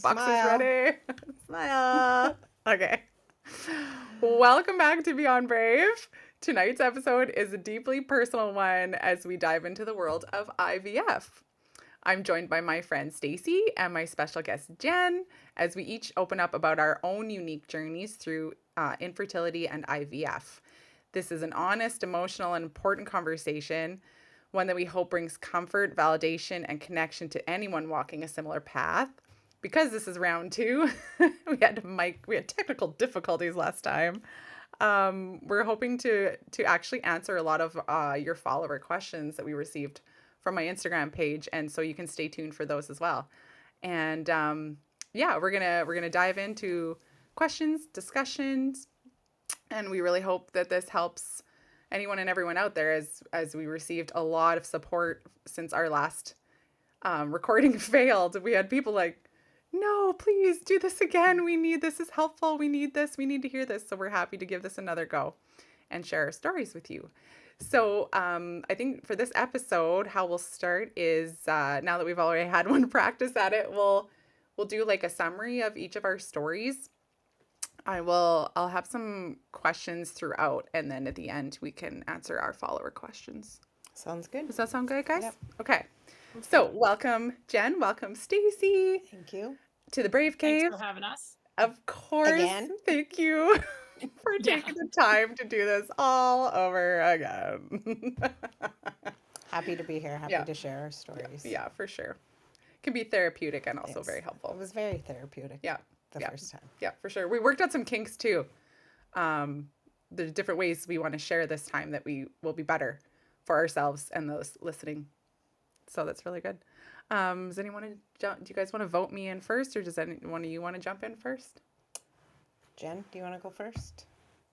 Box is Smile. ready. Smile. Okay. Welcome back to Beyond Brave. Tonight's episode is a deeply personal one as we dive into the world of IVF. I'm joined by my friend Stacey and my special guest Jen as we each open up about our own unique journeys through infertility and IVF. This is an honest, emotional, and important conversation, one that we hope brings comfort, validation, and connection to anyone walking a similar path. Because this is round two, we had technical difficulties last time. We're hoping to actually answer a lot of your follower questions that we received from my Instagram page, and so you can stay tuned for those as well. And yeah, we're gonna dive into questions, discussions, and we really hope that this helps anyone and everyone out there as we received a lot of support since our last recording failed. We had people like, no, please do this again. We need this is helpful. We need this. We need to hear this. So we're happy to give this another go and share our stories with you. So I think for this episode, how we'll start is now that we've already had one practice at it, we'll do like a summary of each of our stories. I'll have some questions throughout, and then at the end we can answer our follower questions. Sounds good. Does that sound good, guys? Yep. Okay. So welcome Jen, welcome Stacey Thank you. to the Brave Thanks Cave. for having us. Of course. Again? Thank you for Yeah. taking the time to do this all over again. Happy to be here. Happy Yeah. to share our stories. Yeah, for sure. Can be therapeutic and also Yes. very It helpful. was very therapeutic. Yeah. The Yeah. first time. Yeah, for sure. We worked out some kinks too. The different ways we want to share this time that we will be better for ourselves and those listening. So that's really good. Does anyone do you guys want to vote me in first, or does anyone of you want to jump in first? Jen, do you want to go first?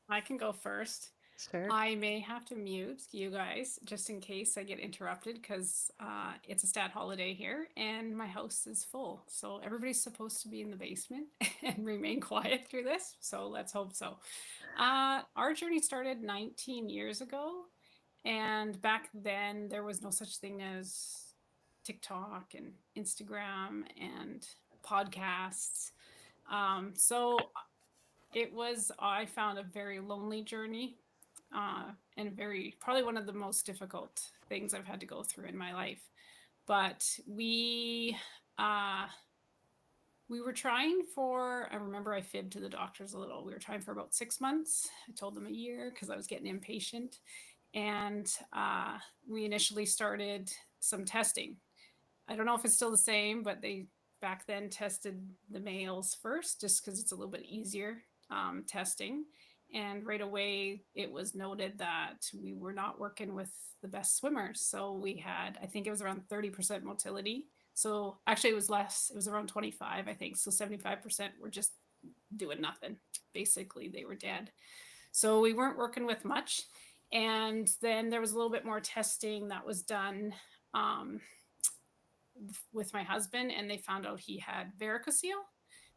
I can go first. Sure. I may have to mute you guys just in case I get interrupted because it's a stat holiday here and my house is full. So everybody's supposed to be in the basement and remain quiet through this. So let's hope so. Our journey started 19 years ago. And back then, there was no such thing as TikTok and Instagram and podcasts. So I found a very lonely journey and probably one of the most difficult things I've had to go through in my life. But we were trying for, I remember I fibbed to the doctors a little. We were trying for about 6 months. I told them a year because I was getting impatient. And we initially started some testing. I don't know if it's still the same, but they back then tested the males first just because it's a little bit easier testing. And right away, it was noted that we were not working with the best swimmers. So we had, I think it was around 30% motility. So actually, it was less. It was around 25, I think. So 75% were just doing nothing. Basically, they were dead. So we weren't working with much. And then there was a little bit more testing that was done with my husband, and they found out he had varicocele,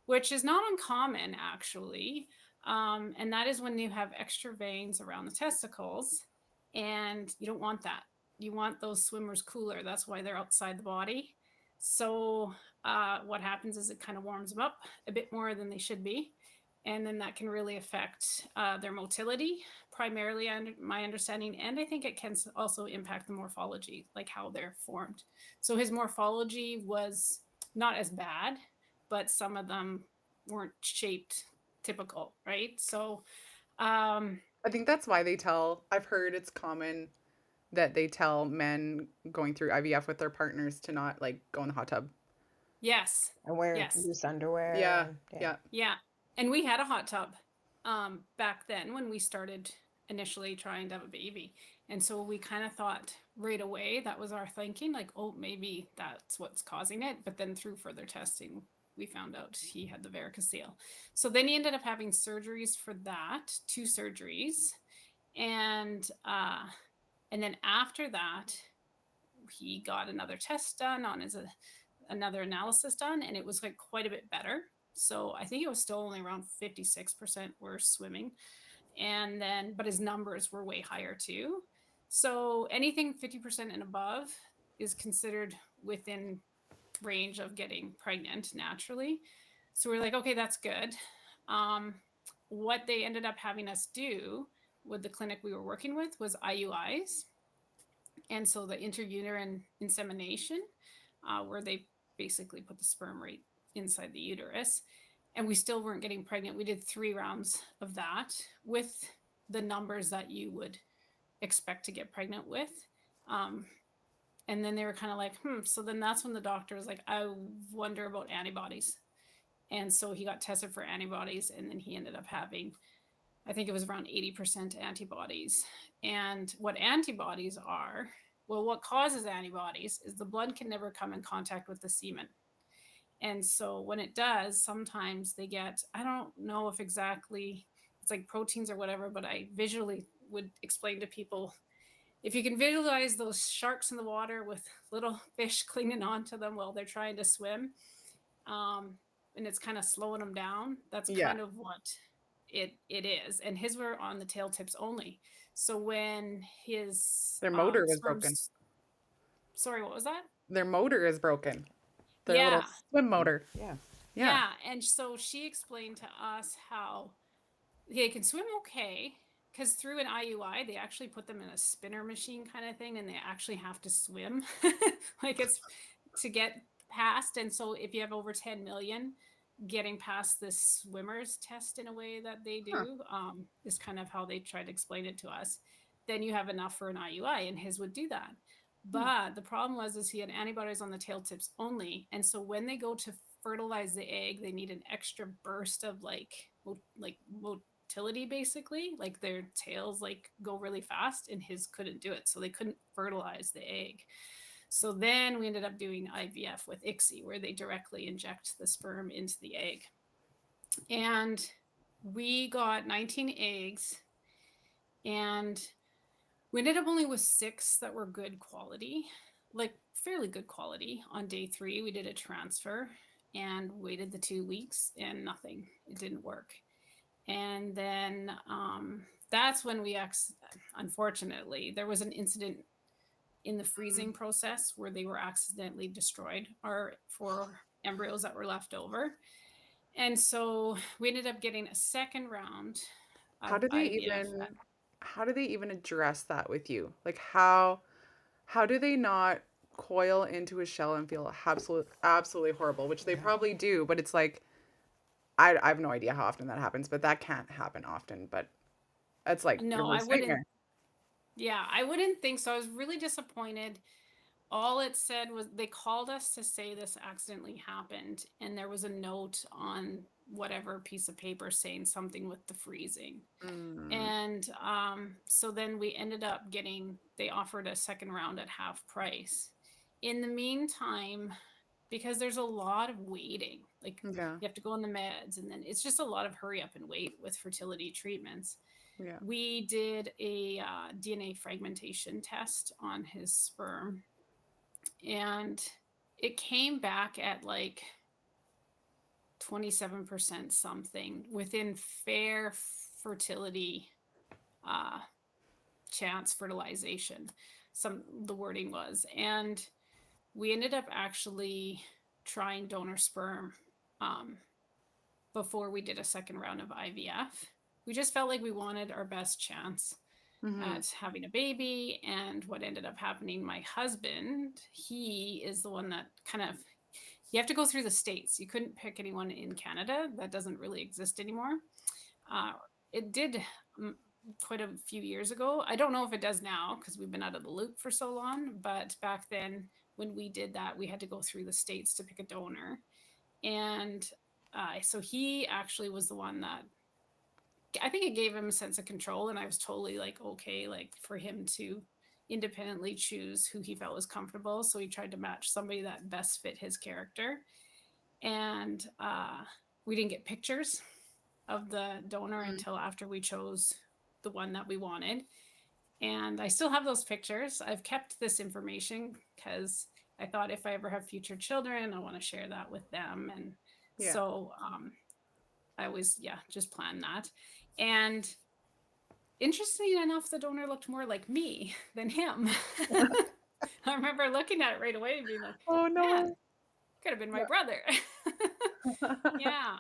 which is not uncommon actually. And that is when you have extra veins around the testicles, and you don't want that. You want those swimmers cooler. That's why they're outside the body. So what happens is it kind of warms them up a bit more than they should be. And then that can really affect their motility, primarily, under my understanding. And I think it can also impact the morphology, like how they're formed. So his morphology was not as bad, but some of them weren't shaped typical, right? So, I think that's why I've heard it's common that they tell men going through IVF with their partners to not like go in the hot tub. yes, And wear yes, loose underwear. Yeah. and- Yeah. yeah. And we had a hot tub back then when we started initially trying to have a baby. And so we kind of thought right away, that was our thinking, like, oh, maybe that's what's causing it. But then through further testing, we found out he had the varicocele. So then he ended up having surgeries for that, 2 surgeries. And then after that, he got another test done on another analysis done, and it was like quite a bit better. So I think it was still only around 56% worse swimming. And then, but his numbers were way higher too. So anything 50% and above is considered within range of getting pregnant naturally. So we're like, okay, that's good. Um, what they ended up having us do with the clinic we were working with was IUIs. And so the interuterine insemination, where they basically put the sperm right inside the uterus. And we still weren't getting pregnant. We did 3 rounds of that with the numbers that you would expect to get pregnant with. Um, and then they were kind of like, So then that's when the doctor was like, I wonder about antibodies. And so he got tested for antibodies, and then he ended up having, I think it was around 80% antibodies. And what antibodies are, well, what causes antibodies is the blood can never come in contact with the semen. And so when it does, sometimes they get, I don't know if exactly it's like proteins or whatever, but I visually would explain to people, if you can visualize those sharks in the water with little fish clinging onto them while they're trying to swim, and it's kind of slowing them down, that's Yeah. kind of what it is. And his were on the tail tips only. So when his Their motor was broken. sperms, sorry, what was that? Their motor is broken. Their little Yeah. swim motor. Yeah. Yeah. Yeah. And so she explained to us how they can swim okay, because through an IUI, they actually put them in a spinner machine kind of thing, and they actually have to swim like it's to get past. And so if you have over 10 million, getting past this swimmer's test in a way that they Huh. do, is kind of how they try to explain it to us. Then you have enough for an IUI, and his would do that. But the problem was is he had antibodies on the tail tips only. And so when they go to fertilize the egg, they need an extra burst of like motility, basically, like their tails like go really fast, and his couldn't do it, so they couldn't fertilize the egg. So then we ended up doing IVF with ICSI, where they directly inject the sperm into the egg. And we got 19 eggs, and we ended up only with 6 that were good quality, like fairly good quality. On day 3, we did a transfer and waited the 2 weeks, and nothing. It didn't work. And then that's when we unfortunately, there was an incident in the freezing process where they were accidentally destroyed, or for embryos that were left over. And so we ended up getting a second round How of do they IVF. even how do they even address that with you? Like how do they not coil into a shell and feel absolutely horrible, which they Yeah. probably do, but it's like I have no idea how often that happens, but that can't happen often, but it's like your No, I worst wouldn't. nightmare. Yeah, I wouldn't think so. I was really disappointed. All it said was they called us to say this accidentally happened, and there was a note on whatever piece of paper saying something with the freezing. Mm, And so then we ended up getting, they offered a second round at half price. In the meantime, because there's a lot of waiting, like yeah, you have to go on the meds, and then it's just a lot of hurry up and wait with fertility treatments. yeah. We did a DNA fragmentation test on his sperm, and it came back at like 27% something within fair fertility uh, chance fertilization. The wording was. And we ended up actually trying donor sperm um, before we did a second round of IVF. We just felt like we wanted our best chance Hmm. at having a baby. And what ended up happening, my husband, he is the one that kind of, you have to go through the states. You couldn't pick anyone in Canada. That doesn't really exist anymore. Uh, it did quite a few years ago. I don't know if it does now because we've been out of the loop for so long. But back then, when we did that, we had to go through the states to pick a donor. And so he actually was the one that, I think it gave him a sense of control. And I was totally like, okay, like for him to independently choose who he felt was comfortable. So he tried to match somebody that best fit his character. And we didn't get pictures of the donor until after we chose the one that we wanted. And I still have those pictures. I've kept this information because I thought if I ever have future children, I want to share that with them. And Yeah. so I always, just plan that. And interestingly enough, the donor looked more like me than him. I remember looking at it right away and being like, Oh man, no. Could have been my brother. Yeah.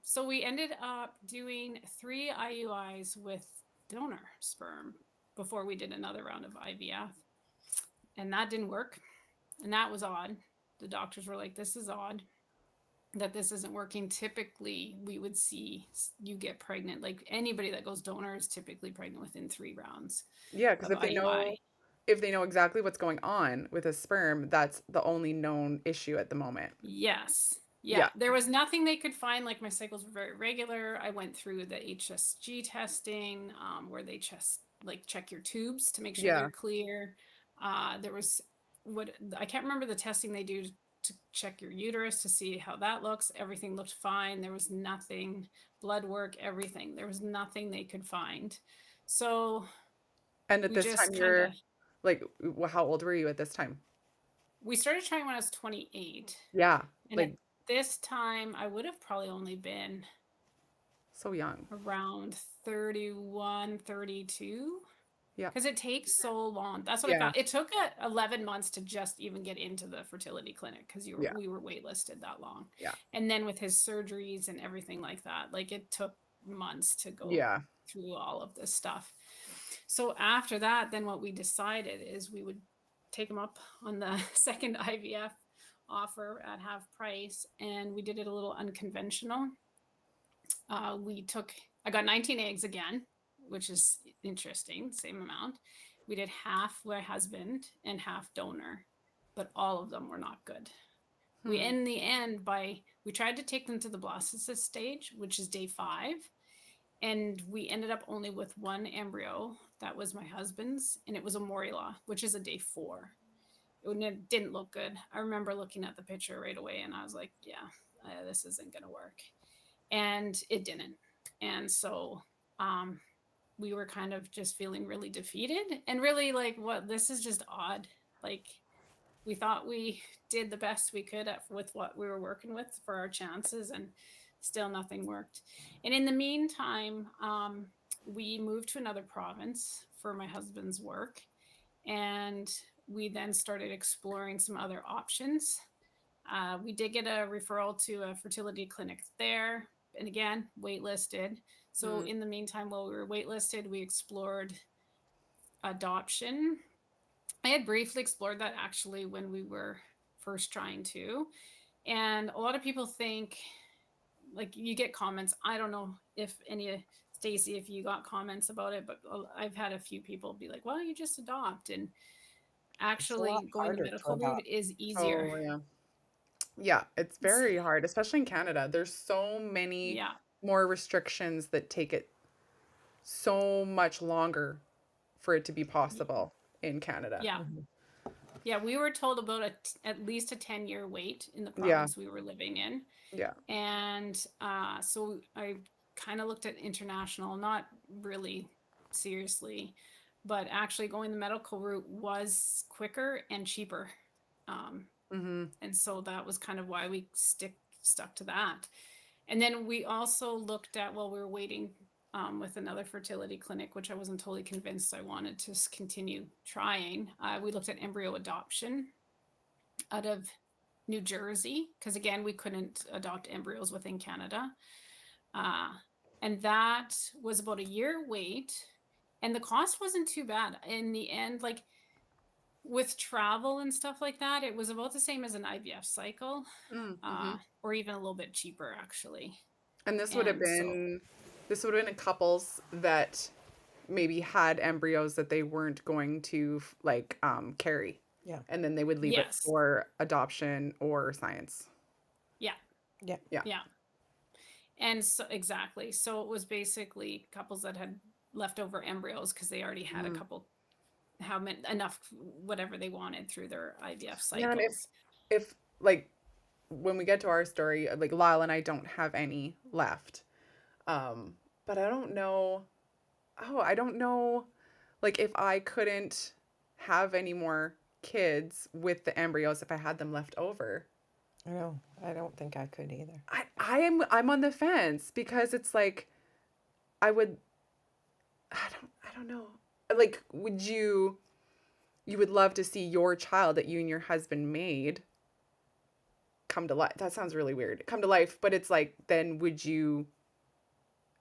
So we ended up doing 3 IUIs with donor sperm before we did another round of IVF. And that didn't work. And that was odd. The doctors were like, this is odd that this isn't working. Typically, we would see you get pregnant. Like anybody that goes donor is typically pregnant within 3 rounds Yeah, because of IUI. if they know exactly what's going on with a sperm, that's the only known issue at the moment. Yes. Yeah. Yeah. There was nothing they could find. Like my cycles were very regular. I went through the HSG testing, where they just like check your tubes to make sure Yeah. they're clear. There was what I can't remember the testing they do to check your uterus to see how that looks. Everything looked fine. There was nothing, blood work, everything. There was nothing they could find. So And at we this just time, kind of, you're like, how old were you at this time? we started trying when I was 28. Yeah, And at like this time, I would have probably only been so young. around 31, 32, Yeah. because it takes so long. That's what I Yeah. found. It took 11 months to just even get into the fertility clinic because Yeah. we were waitlisted that long. Yeah. And then with his surgeries and everything like that, like it took months to go Yeah. through all of this stuff. So after that, then what we decided is we would take him up on the second IVF offer at half price, and we did it a little unconventional. I got 19 eggs again, which is interesting, same amount. We did half my husband and half donor, but all of them were not good. We, Hmm. in the end, we tried to take them to the blastocyst stage, which is day 5. And we ended up only with one embryo. That was my husband's, and it was a morula, which is a day 4. It didn't look good. I remember looking at the picture right away, and I was like, yeah, this isn't going to work. And it didn't. And so we were kind of just feeling really defeated and really like, what, this is just odd. Like, we thought we did the best we could with what we were working with for our chances, and still nothing worked. And in the meantime, we moved to another province for my husband's work, and we then started exploring some other options. We did get a referral to a fertility clinic there, and again, waitlisted. So Hmm. in the meantime, while we were waitlisted, we explored adoption. I had briefly explored that actually when we were first trying to. And a lot of people think, like, you get comments. I don't know if any, Stacey, if you got comments about it, but I've had a few people be like, well, you just adopt. And It's a lot actually, going the harder to medical route adopt. is easier. Oh, yeah. Yeah, it's very hard, especially in Canada. There's so many Yeah. more restrictions that take it so much longer for it to be possible in Canada. Yeah. Mhm. Yeah. We were told about at least a 10-year wait in the Yeah. province we were living in. Yeah. And so I kind of looked at international, not really seriously, but actually going the medical route was quicker and cheaper. Hmm. And so that was kind of why we stuck to that. And then we also looked at, while we were waiting with another fertility clinic, which I wasn't totally convinced I wanted to continue trying. We looked at embryo adoption out of New Jersey, because again, we couldn't adopt embryos within Canada. Uh, and that was about a year wait. And the cost wasn't too bad. In the end, like with travel and stuff like that, it was about the same as an IVF cycle, Mm-hmm. or even a little bit cheaper, actually. And And so, this would have been couples that maybe had embryos that they weren't going to like carry, Yeah. and then they would leave it yes. for adoption or science. Yeah. Yeah. Yeah. Yeah. And so, exactly. So it was basically couples that had leftover embryos because they already had a Mm. couple, how many, enough, whatever they wanted through their IVF Yeah, and cycles. if like when we get to our story, like Lyle and I don't have any left. But I don't know. Oh, I don't know. Like if I couldn't have any more kids with the embryos if I had them left over. I know. I don't think I could either. I'm on the fence because it's like I would I don't know. Like would you would love to see your child that you and your husband made come to life. That sounds really weird. Come to life, but it's like, then would you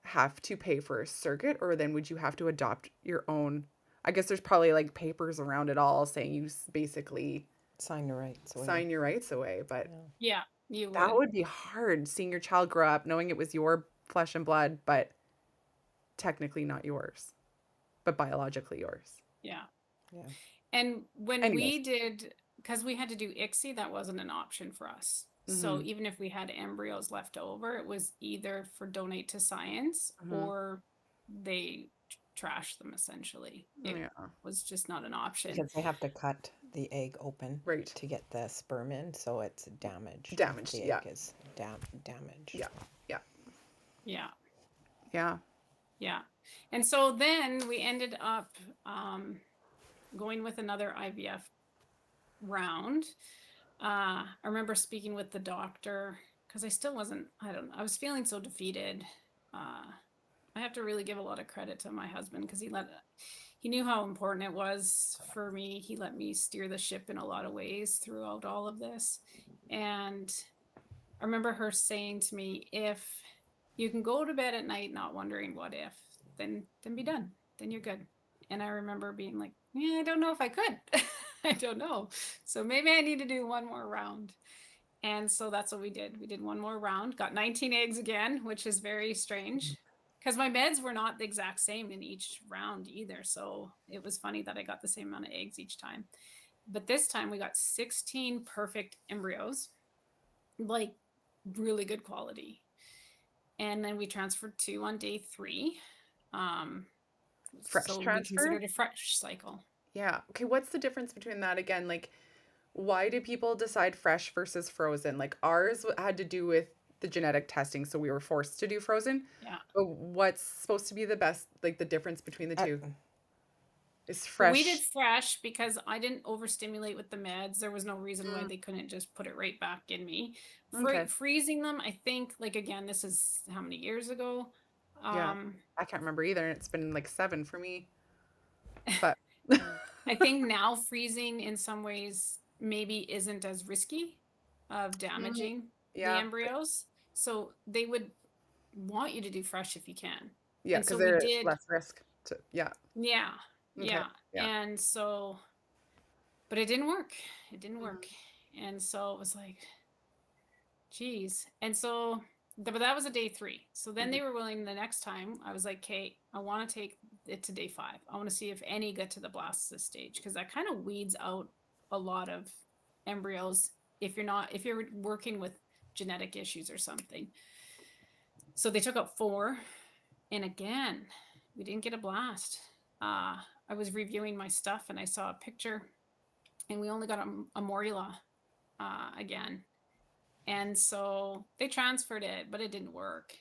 have to pay for a surrogate, or then would you have to adopt your own? I guess there's probably like papers around it all saying you basically Sign your rights away. sign your rights away, but Yeah, you that would. would be hard, seeing your child grow up, knowing it was your flesh and blood, but technically not yours, but biologically yours. Yeah. Yeah. And when Anyways. we did, because we had to do ICSI, that wasn't an option for us. So Mhm. even if we had embryos left over, it was either for donate to science Mhm. or they trash them essentially. It Yeah. was just not an option. Because they have to cut the egg open Right. to get the sperm in, so it's damaged. Damaged, The yeah. egg is damaged. Yeah. Yeah. Yeah. Yeah. And so then we ended up going with another IVF round. I remember speaking with the doctor because I still wasn't, I don't know, I was feeling so defeated. I have to really give a lot of credit to my husband because he knew how important it was for me. He let me steer the ship in a lot of ways throughout all of this. And I remember her saying to me, if you can go to bed at night not wondering what if, then be done. Then you're good. And I remember being like, yeah, I don't know if I could. I don't know. So maybe I need to do one more round. And so that's what we did. We did one more round, got 19 eggs again, which is very strange because my meds were not the exact same in each round either. So it was funny that I got the same amount of eggs each time. But this time we got 16 perfect embryos, like really good quality. And then we transferred 2 on day 3. Fresh So we transfer? considered a fresh cycle. Yeah. Okay, what's the difference between that again? Like, why do people decide fresh versus frozen? Like, ours had to do with the genetic testing, so we were forced to do frozen. Yeah. But what's supposed to be the best, like the difference between the two? Is We did fresh. fresh because I didn't overstimulate with the meds. There was no reason why Mm, they couldn't just put it right back in me. okay. Freezing them, I think, like again, this is how many years ago? Yeah. I can't remember either. It's been like 7 for me. But I think now freezing in some ways maybe isn't as risky of damaging the yeah. embryos. So they would want you to do fresh if you can. Yeah, And so because we there's did, less risk to, yeah. yeah, Okay. yeah. Yeah. And so, but it didn't work. It didn't Mhm. work. And so it was like, geez. And so, but that was a day 3. So then Mhm. they were willing the next time. I was like, Kate, I want to take it to day 5. I want to see if any get to the blastocyst stage because that kind of weeds out a lot of embryos if you're working with genetic issues or something. So they took up 4. And again, we didn't get a blast. I was reviewing my stuff and I saw a picture and we only got a morula again. And so they transferred it, but it didn't work.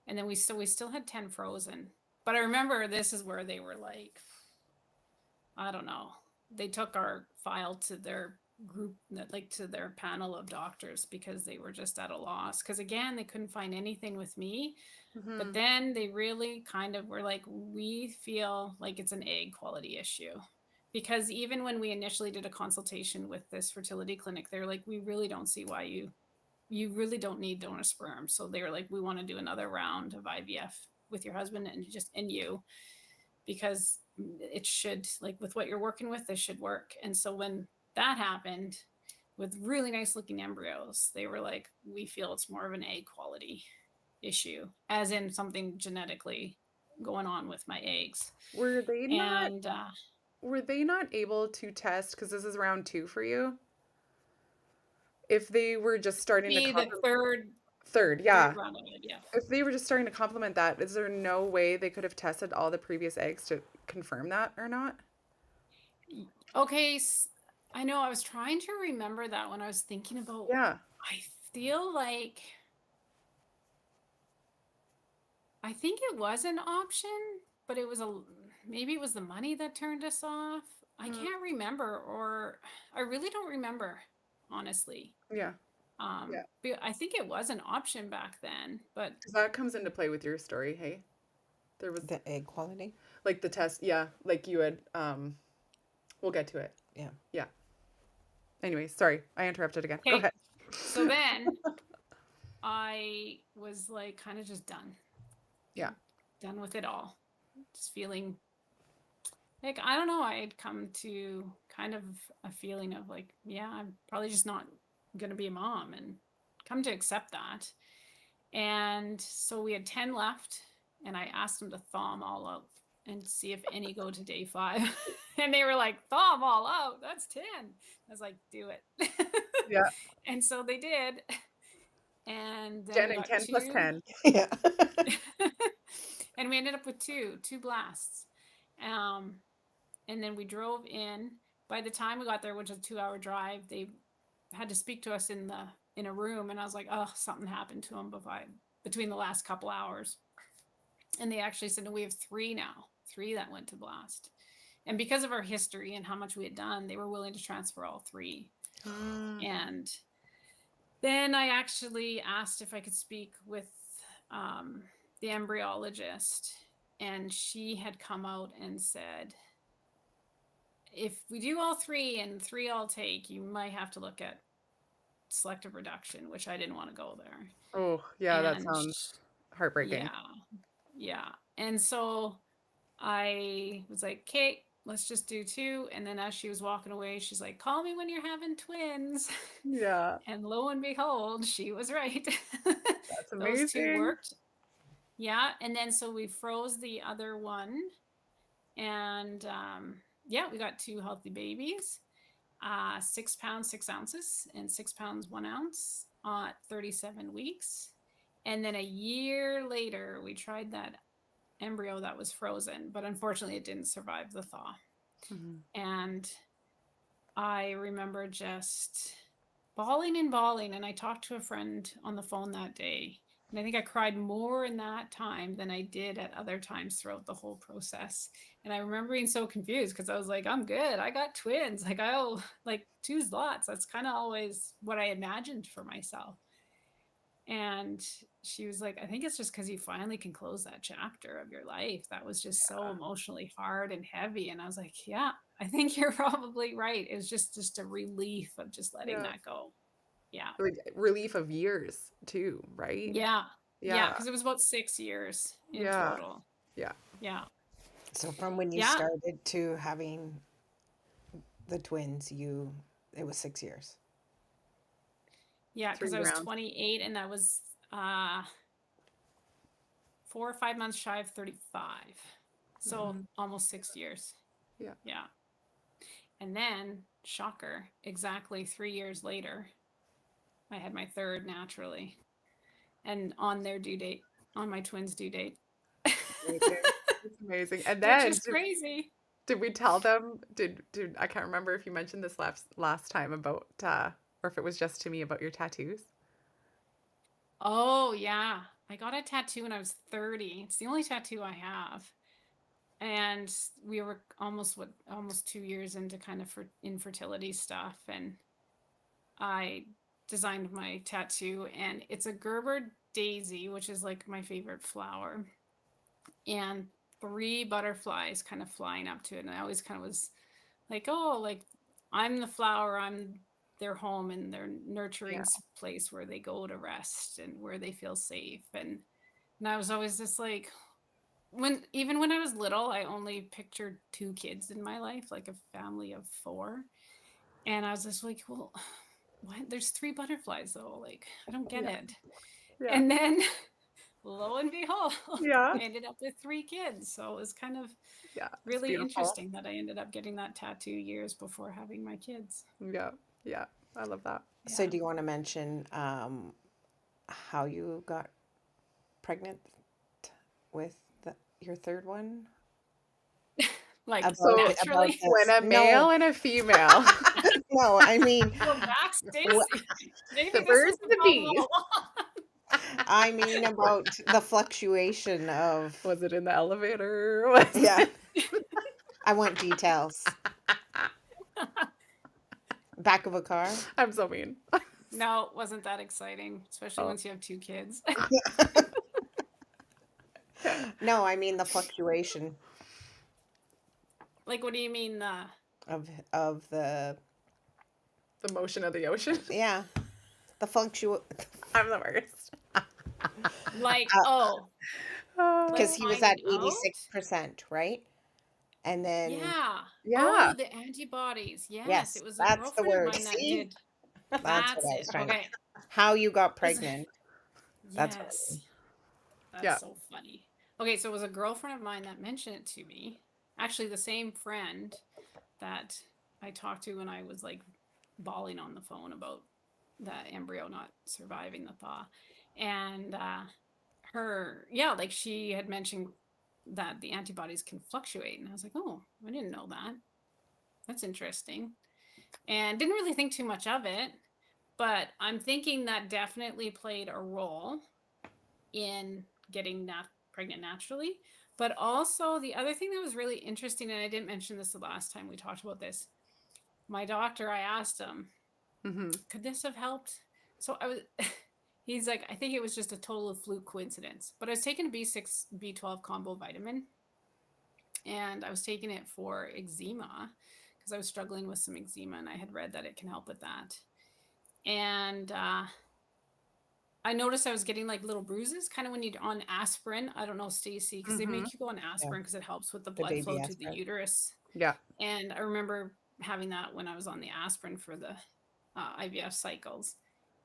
And then we still had 10 frozen. But I remember this is where they were like, I don't know. They took our file to their group, like to their panel of doctors because they were just at a loss. Because again, they couldn't find anything with me. But Mhm. then they really kind of were like, we feel like it's an egg quality issue. Because even when we initially did a consultation with this fertility clinic, they're like, we really don't see why you really don't need donor sperm. So they were like, we want to do another round of IVF with your husband and you, because it should, like with what you're working with, this should work. And so when that happened with really nice looking embryos, they were like, we feel it's more of an egg quality issue, as in something genetically going on with my eggs. Were they not And able to test, because this is round 2 for you? If they were just starting to be the third, yeah. third round of IVF. If they were just starting to complement that, is there no way they could have tested all the previous eggs to confirm that or not? Okay, I know I was trying to remember that when I was thinking about. Yeah. I feel like I think it was an option, but maybe it was the money that turned us off. I Mm, can't remember, or I really don't remember, honestly. yeah. Yeah. But I think it was an option back then, but Because that comes into play with your story, hey? There was The egg quality. like the test, yeah, like you had we'll get to it. Yeah. Yeah. Anyway, sorry, I interrupted again. Go okay. ahead. So then I was like kind of just done. Yeah. Done with it all. Just feeling like, I don't know, I had come to kind of a feeling of like, yeah, I'm probably just not going to be a mom, and come to accept that. And so we had 10 left, and I asked them to thaw them all out and see if any go to day 5. And they were like, thaw them all out? That's 10. I was like, do it. Yeah. And so they did. And then Jen we and got Ken plus 2. 10. Yeah. And we ended up with two blasts. And then we drove in. By the time we got there, which was a 2-hour drive, they had to speak to us in a room, and I was like, oh, something happened to him between the last couple hours. And they actually said, no, we have 3 now, 3 that went to blast. And because of our history and how much we had done, they were willing to transfer all 3. And then I actually asked if I could speak with the embryologist, and she had come out and said, if we do all 3 and 3 all take, you might have to look at selective reduction, which I didn't want to go there. Oh, yeah, that And sounds heartbreaking. yeah. And so I was like, okay, let's just do 2. And then as she was walking away, she's like, call me when you're having twins. Yeah, And lo and behold, she was right. that's Those 2 amazing. worked. Yeah. And then so we froze the other one. And yeah, we got 2 healthy babies, 6 pounds, 6 ounces, and 6 pounds, 1 ounce at 37 weeks. And then a year later, we tried that embryo that was frozen, but unfortunately, it didn't survive the thaw. And I remember just bawling and bawling. And I talked to a friend on the phone that day. And I think I cried more in that time than I did at other times throughout the whole process. And I remember being so confused because I was like, I'm good. I got twins. Like, like 2's lots. That's kind of always what I imagined for myself. And she was like, I think it's just because you finally can close that chapter of your life. That was just so emotionally hard and heavy. And I was like, yeah, I think you're probably right. It was just a relief of just letting that go. Yeah. Like relief of years too, right? Yeah. Yeah. Yeah. Because it was about 6 years in Yeah. total. Yeah. Yeah. So from when you Yeah. started to having the twins, it was 6 years. Yeah. Because 3 I was rounds. 28, and that was 4 or 5 months shy of 35. So almost 6 years. Yeah. Yeah. And then, shocker, exactly 3 years later, I had my 3rd naturally. And on their due date, on my twins' due date. Amazing. It's amazing. And Which then is crazy. did we tell them? Did I can't remember if you mentioned this last time about or if it was just to me about your tattoos. Oh, yeah. I got a tattoo when I was 30. It's the only tattoo I have. And we were almost 2 years into kind of infertility stuff. And I designed my tattoo, and it's a Gerber daisy, which is like my favorite flower. And 3 butterflies kind of flying up to it. And I always kind of was like, oh, like I'm the flower, I'm their home and their nurturing place where they go to rest and where they feel safe. And I was always just like, even when I was little, I only pictured 2 kids in my life, like a family of 4. And I was just like, well, what? There's 3 butterflies though. Like, I don't get it. Yeah. And then lo and behold, Yeah. I ended up with 3 kids. So it was kind of It's really beautiful. interesting that I ended up getting that tattoo years before having my kids. Yeah. Yeah. I love that. So do you want to mention how you got pregnant with your 3rd one? Like, Naturally. When a male and a female. No, I mean, Go back, Stacey. Maybe The this birds was and the problem bees. all along. I mean about the fluctuation of. Was it in the elevator? Was Yeah. I want details. Back of a car? I'm so mean. No, it wasn't that exciting, especially once you have 2 kids. No, I mean the fluctuation Like, what do you mean? of the The motion of the ocean. yeah. I'm the worst. Like, because like he was finding at out? 86%, right? And then, Yeah. Yeah. Oh, the antibodies. Yes, yes, it was a that's the girlfriend of word. mine that See? did. That's what That's I it. was trying to, Okay. how you got Was pregnant. That's what I yes. mean. That's Yeah. so funny. Okay, so it was a girlfriend of mine that mentioned it to me. Actually, the same friend that I talked to when I was like bawling on the phone about the embryo not surviving the thaw. And like she had mentioned that the antibodies can fluctuate. And I was like, oh, I didn't know that. That's interesting. And didn't really think too much of it. But I'm thinking that definitely played a role in getting pregnant naturally. But also, the other thing that was really interesting, and I didn't mention this the last time we talked about this, my doctor, I asked him, Mm-hmm. could this have helped? So I was, he's like, I think it was just a total of fluke coincidence. But I was taking a B6, B12 combo vitamin, and I was taking it for eczema because I was struggling with some eczema, and I had read that it can help with that. And I noticed I was getting like little bruises, kind of when you're on aspirin. I don't know, Stacey, because they Mm-hmm. make you go on Yeah, aspirin because it helps with the the blood baby flow to the aspirin. uterus. Yeah. And I remember having that when I was on the aspirin for the IVF cycles.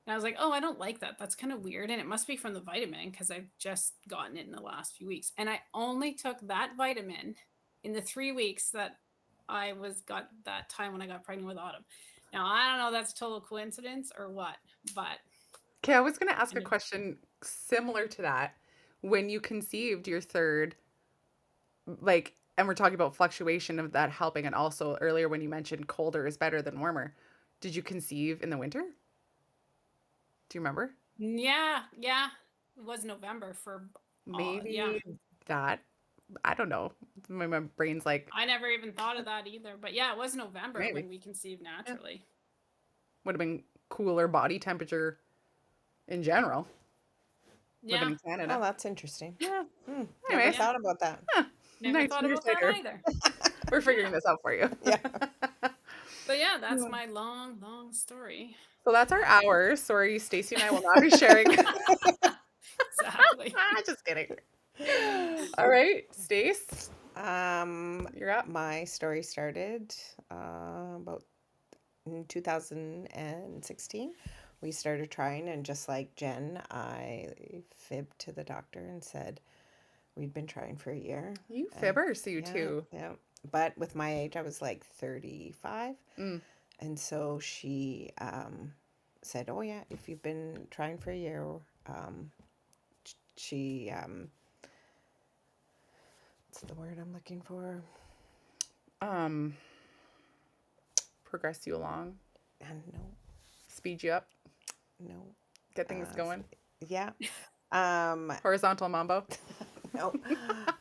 And I was like, oh, I don't like that. That's kind of weird. And it must be from the vitamin because I've just gotten it in the last few weeks. And I only took that vitamin in the 3 weeks that I got that time when I got pregnant with Autumn. Now, I don't know if that's total coincidence or what, but Okay, I was going to ask a and question similar to that. When you conceived your third, like, and we're talking about fluctuation of that helping, and also earlier when you mentioned colder is better than warmer, did you conceive in the winter? Do you remember? yeah, it was November for yeah. Maybe that. I don't know. My brain's like, I never even thought of that either. But yeah, it was November maybe. when we conceived Yeah. naturally. Would have been cooler body temperature in general, living Yeah. in Oh, Canada. that's interesting. Yeah. Never Anyways, Yeah. thought about that. huh, Never 19 thought years about that later, either. we're figuring Yeah. this out for you. Yeah. But yeah, that's my long, long story. So that's our hour. Sorry, Stacey and I will not be sharing. Exactly. Just kidding. All right, Stace, you're up. My story started about in 2016. We started trying, and just like Jen, I fibbed to the doctor and said we'd been trying for a year. You And fibber, so you yeah, too. yeah. But with my age, I was like 35. Mm. And so she said, oh, yeah, if you've been trying for a year, she, what's the word I'm looking for? Um, progress you along, No, speed you up, no. get things going. Yeah. Horizontal mambo. No.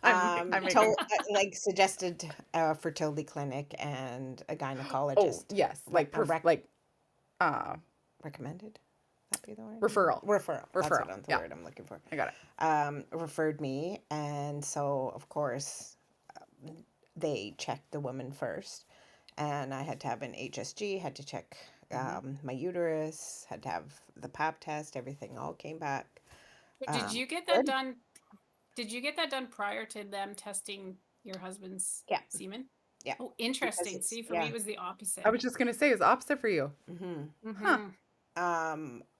I'm making. Like suggested a fertility clinic and a Oh gynecologist. yes, like rec- like uh recommended. That be the word? referral. Referral. That's Referral. the Yeah, word I'm looking for. I got it. Referred me, and so of course they checked the woman first, and I had to have an HSG, had to check my uterus, had to have the pap test, everything all came back. Did you get that Good. done? Did you get that done prior to them testing your husband's Yeah, semen? yeah, Oh, because interesting. it's See, for me, yeah. it was the opposite. I was just gonna say it's opposite for you. Mm-hmm. Huh.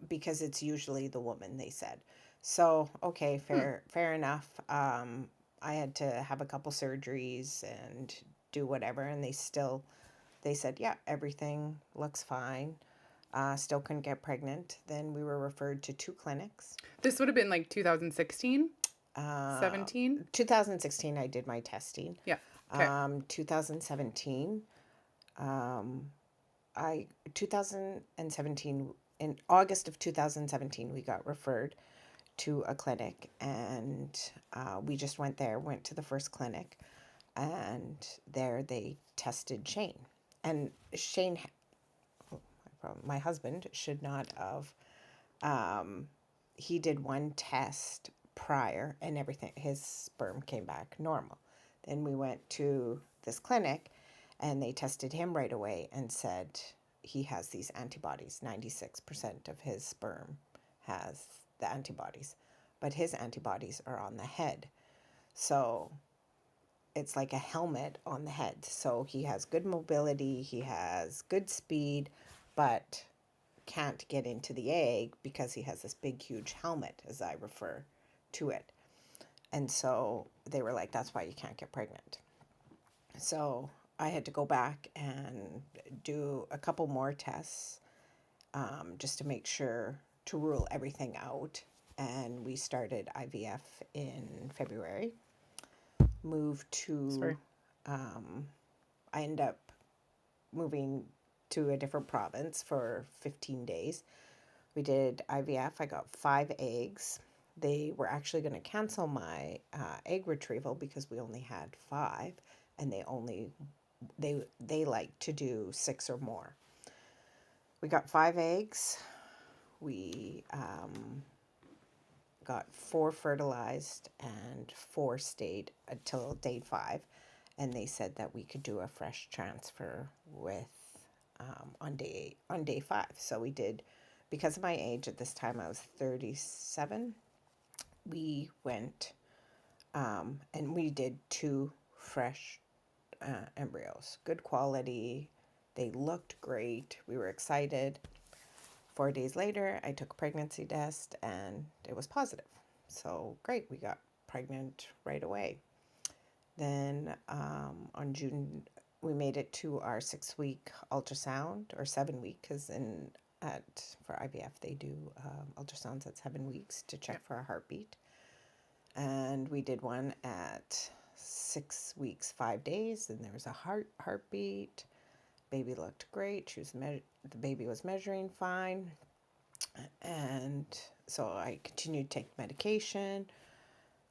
Because it's usually the woman, they said. So okay, fair enough. I had to have a couple surgeries and do whatever, and they said, yeah, everything looks fine. Still couldn't get pregnant. Then we were referred to 2 clinics. This would have been like 2016, Uh, 17. 2016, I did my testing. Yeah. Okay. 2017, I 2017 in August of 2017, we got referred to a clinic, and we just went to the first clinic, and there they tested Shane, and Shane, my husband, should not have. He did one test prior, and everything, his sperm came back normal. Then we went to this clinic, and they tested him right away and said he has these antibodies. 96% of his sperm has the antibodies, but his antibodies are on the head. So it's like a helmet on the head. So he has good mobility, he has good speed, but can't get into the egg because he has this big, huge helmet, as I refer to it. And so they were like, that's why you can't get pregnant. So I had to go back and do a couple more tests, just to make sure to rule everything out. And we started IVF in February. Moved to, Sorry. I ended up moving to a different province for 15 days. We did IVF. I got 5 eggs. They were actually going to cancel my egg retrieval because we only had 5, and they like to do 6 or more. We got 5 eggs. We got 4 fertilized and 4 stayed until day 5, and they said that we could do a fresh transfer with on day 5. So we did, because of my age at this time, I was 37. We went and we did 2 fresh embryos, good quality. They looked great. We were excited. 4 days later, I took a pregnancy test and it was positive. So great, we got pregnant right away. Then on June, we made it to our 6-week ultrasound, or 7-week, because for IVF they do ultrasounds at 7 weeks to check for a heartbeat. And we did one at 6 weeks, 5 days, and there was a heartbeat. Baby looked great. The baby was measuring fine. And so I continued to take medication.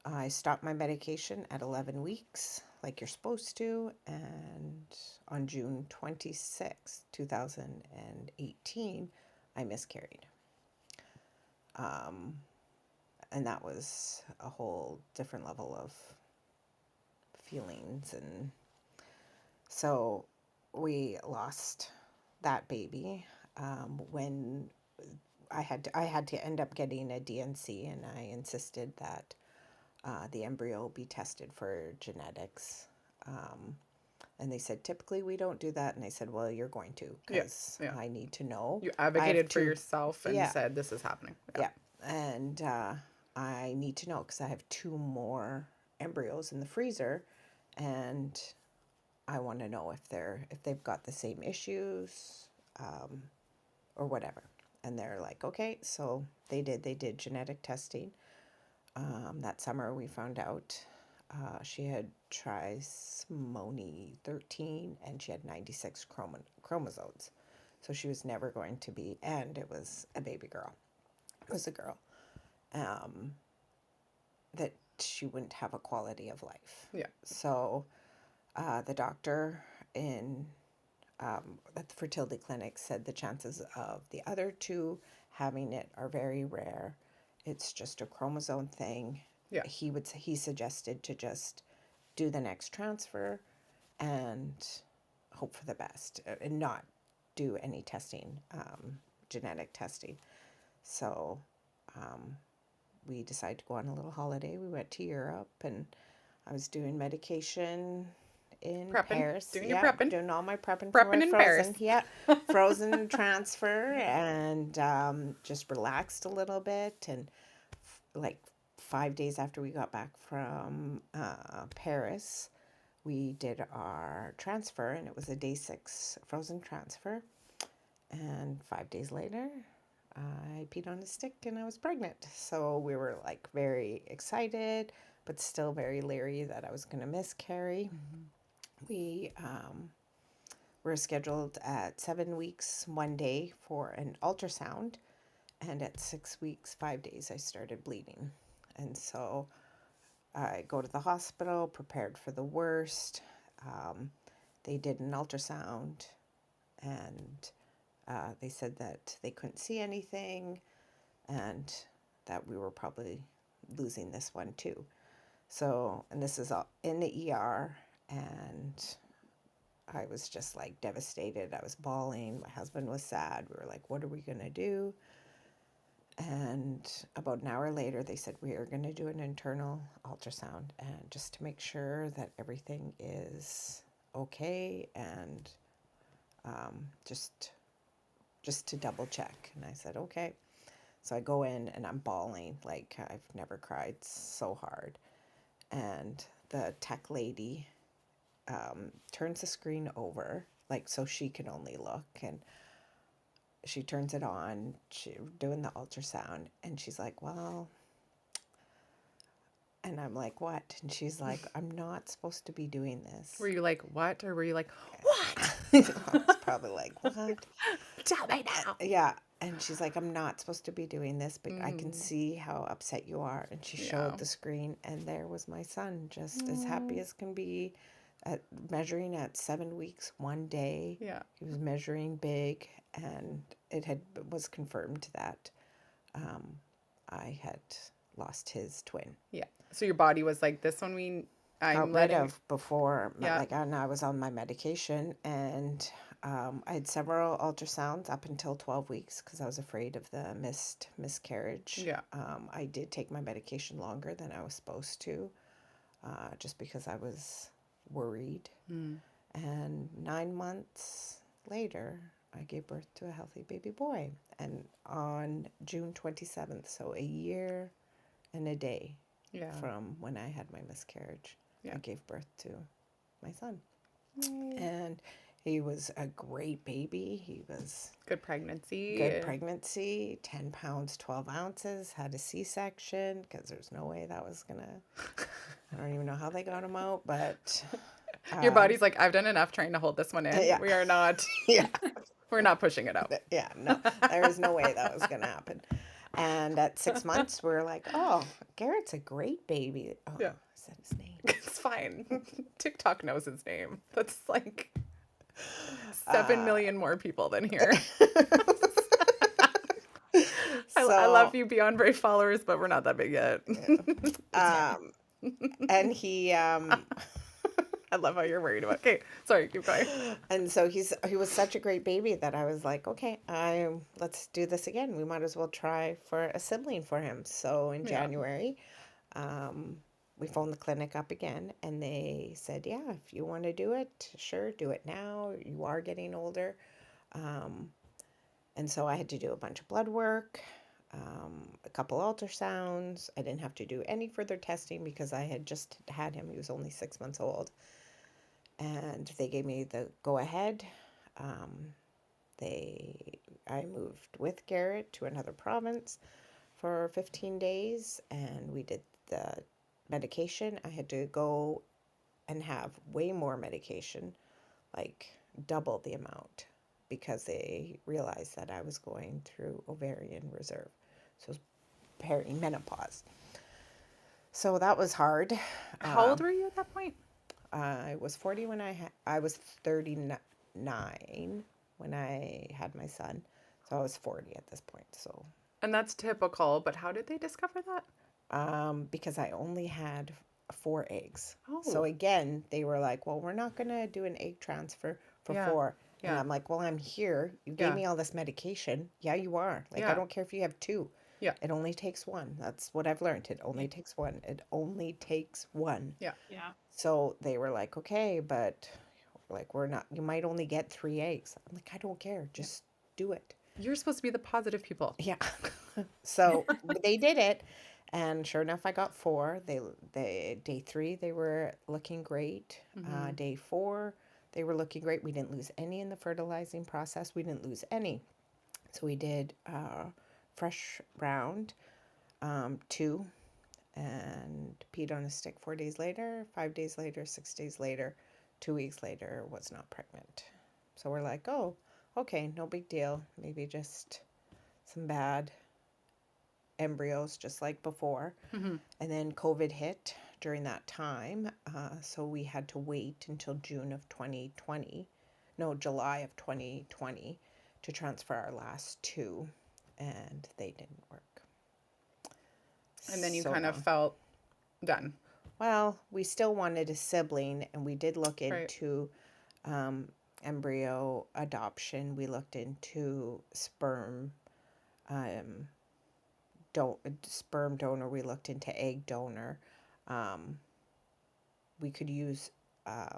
I stopped my medication at 11 weeks, like you're supposed to. And on June 26, 2018, I miscarried. And that was a whole different level of feelings. And so we lost that baby when I had to end up getting a DNC, and I insisted that the embryo be tested for genetics. And they said, typically we don't do that. And I said, well, you're going to, because I need to know. You advocated for yourself and said, this is happening. Yeah. And I need to know because I have 2 more embryos in the freezer, and I want to know if they've got the same issues or whatever. And they're like, okay. So they did genetic testing. That summer we found out she had trisomy 13 and she had 96 chromosomes. So she was never going to be, and it was a baby girl. It was a girl. That she wouldn't have a quality of life. Yeah. So the doctor at the fertility clinic said the chances of the other 2 having it are very rare. It's just a chromosome thing. Yeah. He suggested to just do the next transfer and hope for the best and not do any testing, genetic testing. So we decided to go on a little holiday. We went to Europe, and I was doing medication in Paris. Doing your prepping. Doing all my prepping for my in frozen. Paris. Yeah, frozen transfer, and just relaxed a little bit. And like 5 days after we got back from Paris, we did our transfer, and it was a day 6 frozen transfer. And 5 days later, I peed on a stick and I was pregnant. So we were like very excited, but still very leery that I was going to miscarry. Mm-hmm. We were scheduled at 7 weeks, 1 day for an ultrasound. And at 6 weeks, 5 days, I started bleeding. And so I go to the hospital, prepared for the worst. They did an ultrasound, and they said that they couldn't see anything and that we were probably losing this one too. So, and this is all in the ER, and I was just like devastated. I was bawling. My husband was sad. We were like, what are we going to do? And about an hour later, they said, we are going to do an internal ultrasound and just to make sure that everything is okay and just to double check. And I said, okay. So I go in and I'm bawling like I've never cried so hard. And the tech lady turns the screen over, like so she can only look. And she turns it on, she doing the ultrasound, and she's like, well, and I'm like, what? And she's like, I'm not supposed to be doing this. Were you like, what? Or were you like, what? I was probably like, what? Tell me now. Yeah. And she's like, I'm not supposed to be doing this, but I can see how upset you are. And she showed the screen, and there was my son, just as happy as can be, measuring at 7 weeks, 1 day. Yeah. He was measuring big, and was confirmed that I had lost his twin. Yeah. So your body was like, this one I'm got rid letting. of before, Yeah. like, and I was on my medication, and I had several ultrasounds up until 12 weeks because I was afraid of the miscarriage. Yeah. I did take my medication longer than I was supposed to, just because I was worried. And 9 months later, I gave birth to a healthy baby boy. And on June 27th, so a year and a day Yeah. from when I had my miscarriage, Yeah. I gave birth to my son. And he was a great baby. He was Good pregnancy. good pregnancy, 10 pounds, 12 ounces, had a C-section because there's no way that was going to, I don't even know how they got him out, but... Your body's like, I've done enough trying to hold this one in. Yeah. We are not, Yeah. we're not pushing it out. Yeah, no, there was no way that was going to happen. And at 6 months, we were like, oh, Garrett's a great baby. Oh, Yeah. I said his name. It's fine. TikTok knows his name. That's like 7 million more people than here. I love you Beyond Brave followers, but we're not that big yet. And he... I love how you're worried about. Okay, sorry, keep going. And so he was such a great baby that I was like, okay, let's do this again. We might as well try for a sibling for him. So in January, we phoned the clinic up again, and they said, yeah, if you want to do it, sure, do it now. You are getting older. And so I had to do a bunch of blood work, a couple ultrasounds. I didn't have to do any further testing because I had just had him. He was only 6 months old. And they gave me the go-ahead. I moved with Garrett to another province for 15 days, and we did the medication. I had to go and have way more medication, like double the amount, because they realized that I was going through ovarian reserve. So it was perimenopause. So that was hard. How old were you at that point? I was 40 when I was 39 when I had my son. So I was 40 at this point. So And that's typical, but how did they discover that? because I only had 4 eggs. Oh. So again, they were like, well, we're not going to do an egg transfer for 4. And Yeah. I'm like, well, I'm here. You gave me all this medication. Yeah, you are. Like, Yeah. I don't care if you have 2. Yeah. It only takes 1. That's what I've learned. It only takes 1. It only takes 1. Yeah. Yeah. So they were like, okay, but like, we're not, you might only get 3 eggs. I'm like, I don't care. Just do it. You're supposed to be the positive people. Yeah. So they did it. And sure enough, I got 4. Day 3, they were looking great. Day 4, they were looking great. We didn't lose any in the fertilizing process. We didn't lose any. So we did fresh round 2 and peed on a stick 4 days later, 5 days later, 6 days later, 2 weeks later, was not pregnant. So we're like, oh, okay, no big deal. Maybe just some bad embryos, just like before. And then COVID hit during that time. So we had to wait until July of 2020 to transfer our last 2, and they didn't work. And then you So kind of long. felt done. Well, we still wanted a sibling, and we did look Right. into embryo adoption. We looked into um, sperm donor. We looked into egg donor. Um, we could use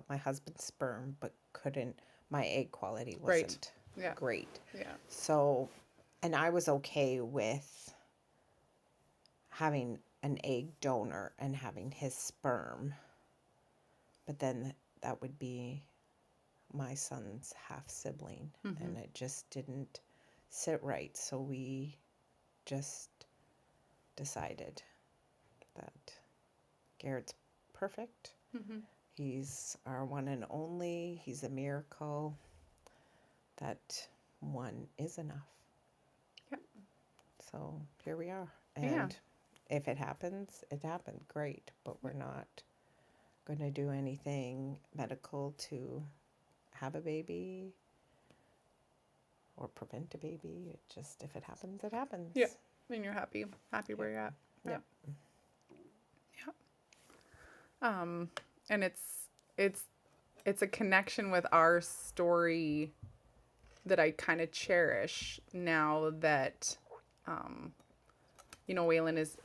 my husband's sperm, but couldn't. My egg quality Right. wasn't Yeah. great. Yeah. So, and I was okay with having an egg donor and having his sperm, but then that would be my son's half sibling, Mm-hmm. and it just didn't sit right. So we just decided that Garrett's perfect. Mm-hmm. He's our one and only. He's a miracle. That one is enough. Yeah. So here we are. Yeah. And if it happens, it happened. Great. But we're not going to do anything medical to have a baby or prevent a baby. It just, if it happens, it happens. Yeah. And you're happy where you're at. Yeah. Yeah. And it's a connection with our story that I kind of cherish now that, Waylon is,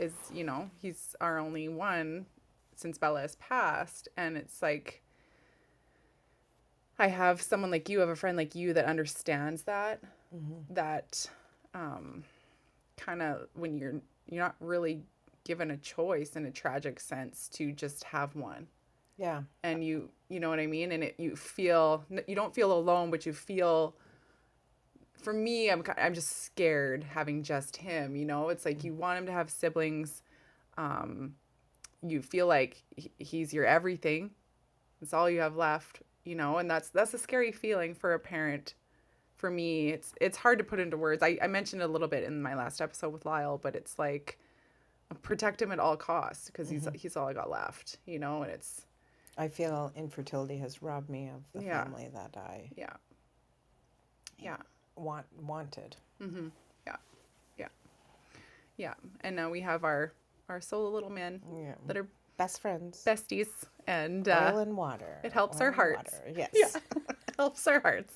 he's our only one since Bella has passed. And it's like, I have someone like you, I have a friend like you that understands that, that, kind of when you're not really given a choice in a tragic sense to just have one. Yeah. And you know what I mean? And you don't feel alone, but you feel, for me, I'm just scared having just him, it's like you want him to have siblings. You feel like he's your everything. It's all you have left, and that's a scary feeling for a parent. For me, it's hard to put into words. I mentioned a little bit in my last episode with Lyle, but it's like protect him at all costs because he's all I got left, and it's. I feel infertility has robbed me of the family that I wanted. Mm-hmm. Yeah, yeah, yeah. And now we have our solo little men that are best friends, besties, and oil and water. It helps our hearts. Water. Yes. Yeah, helps our hearts.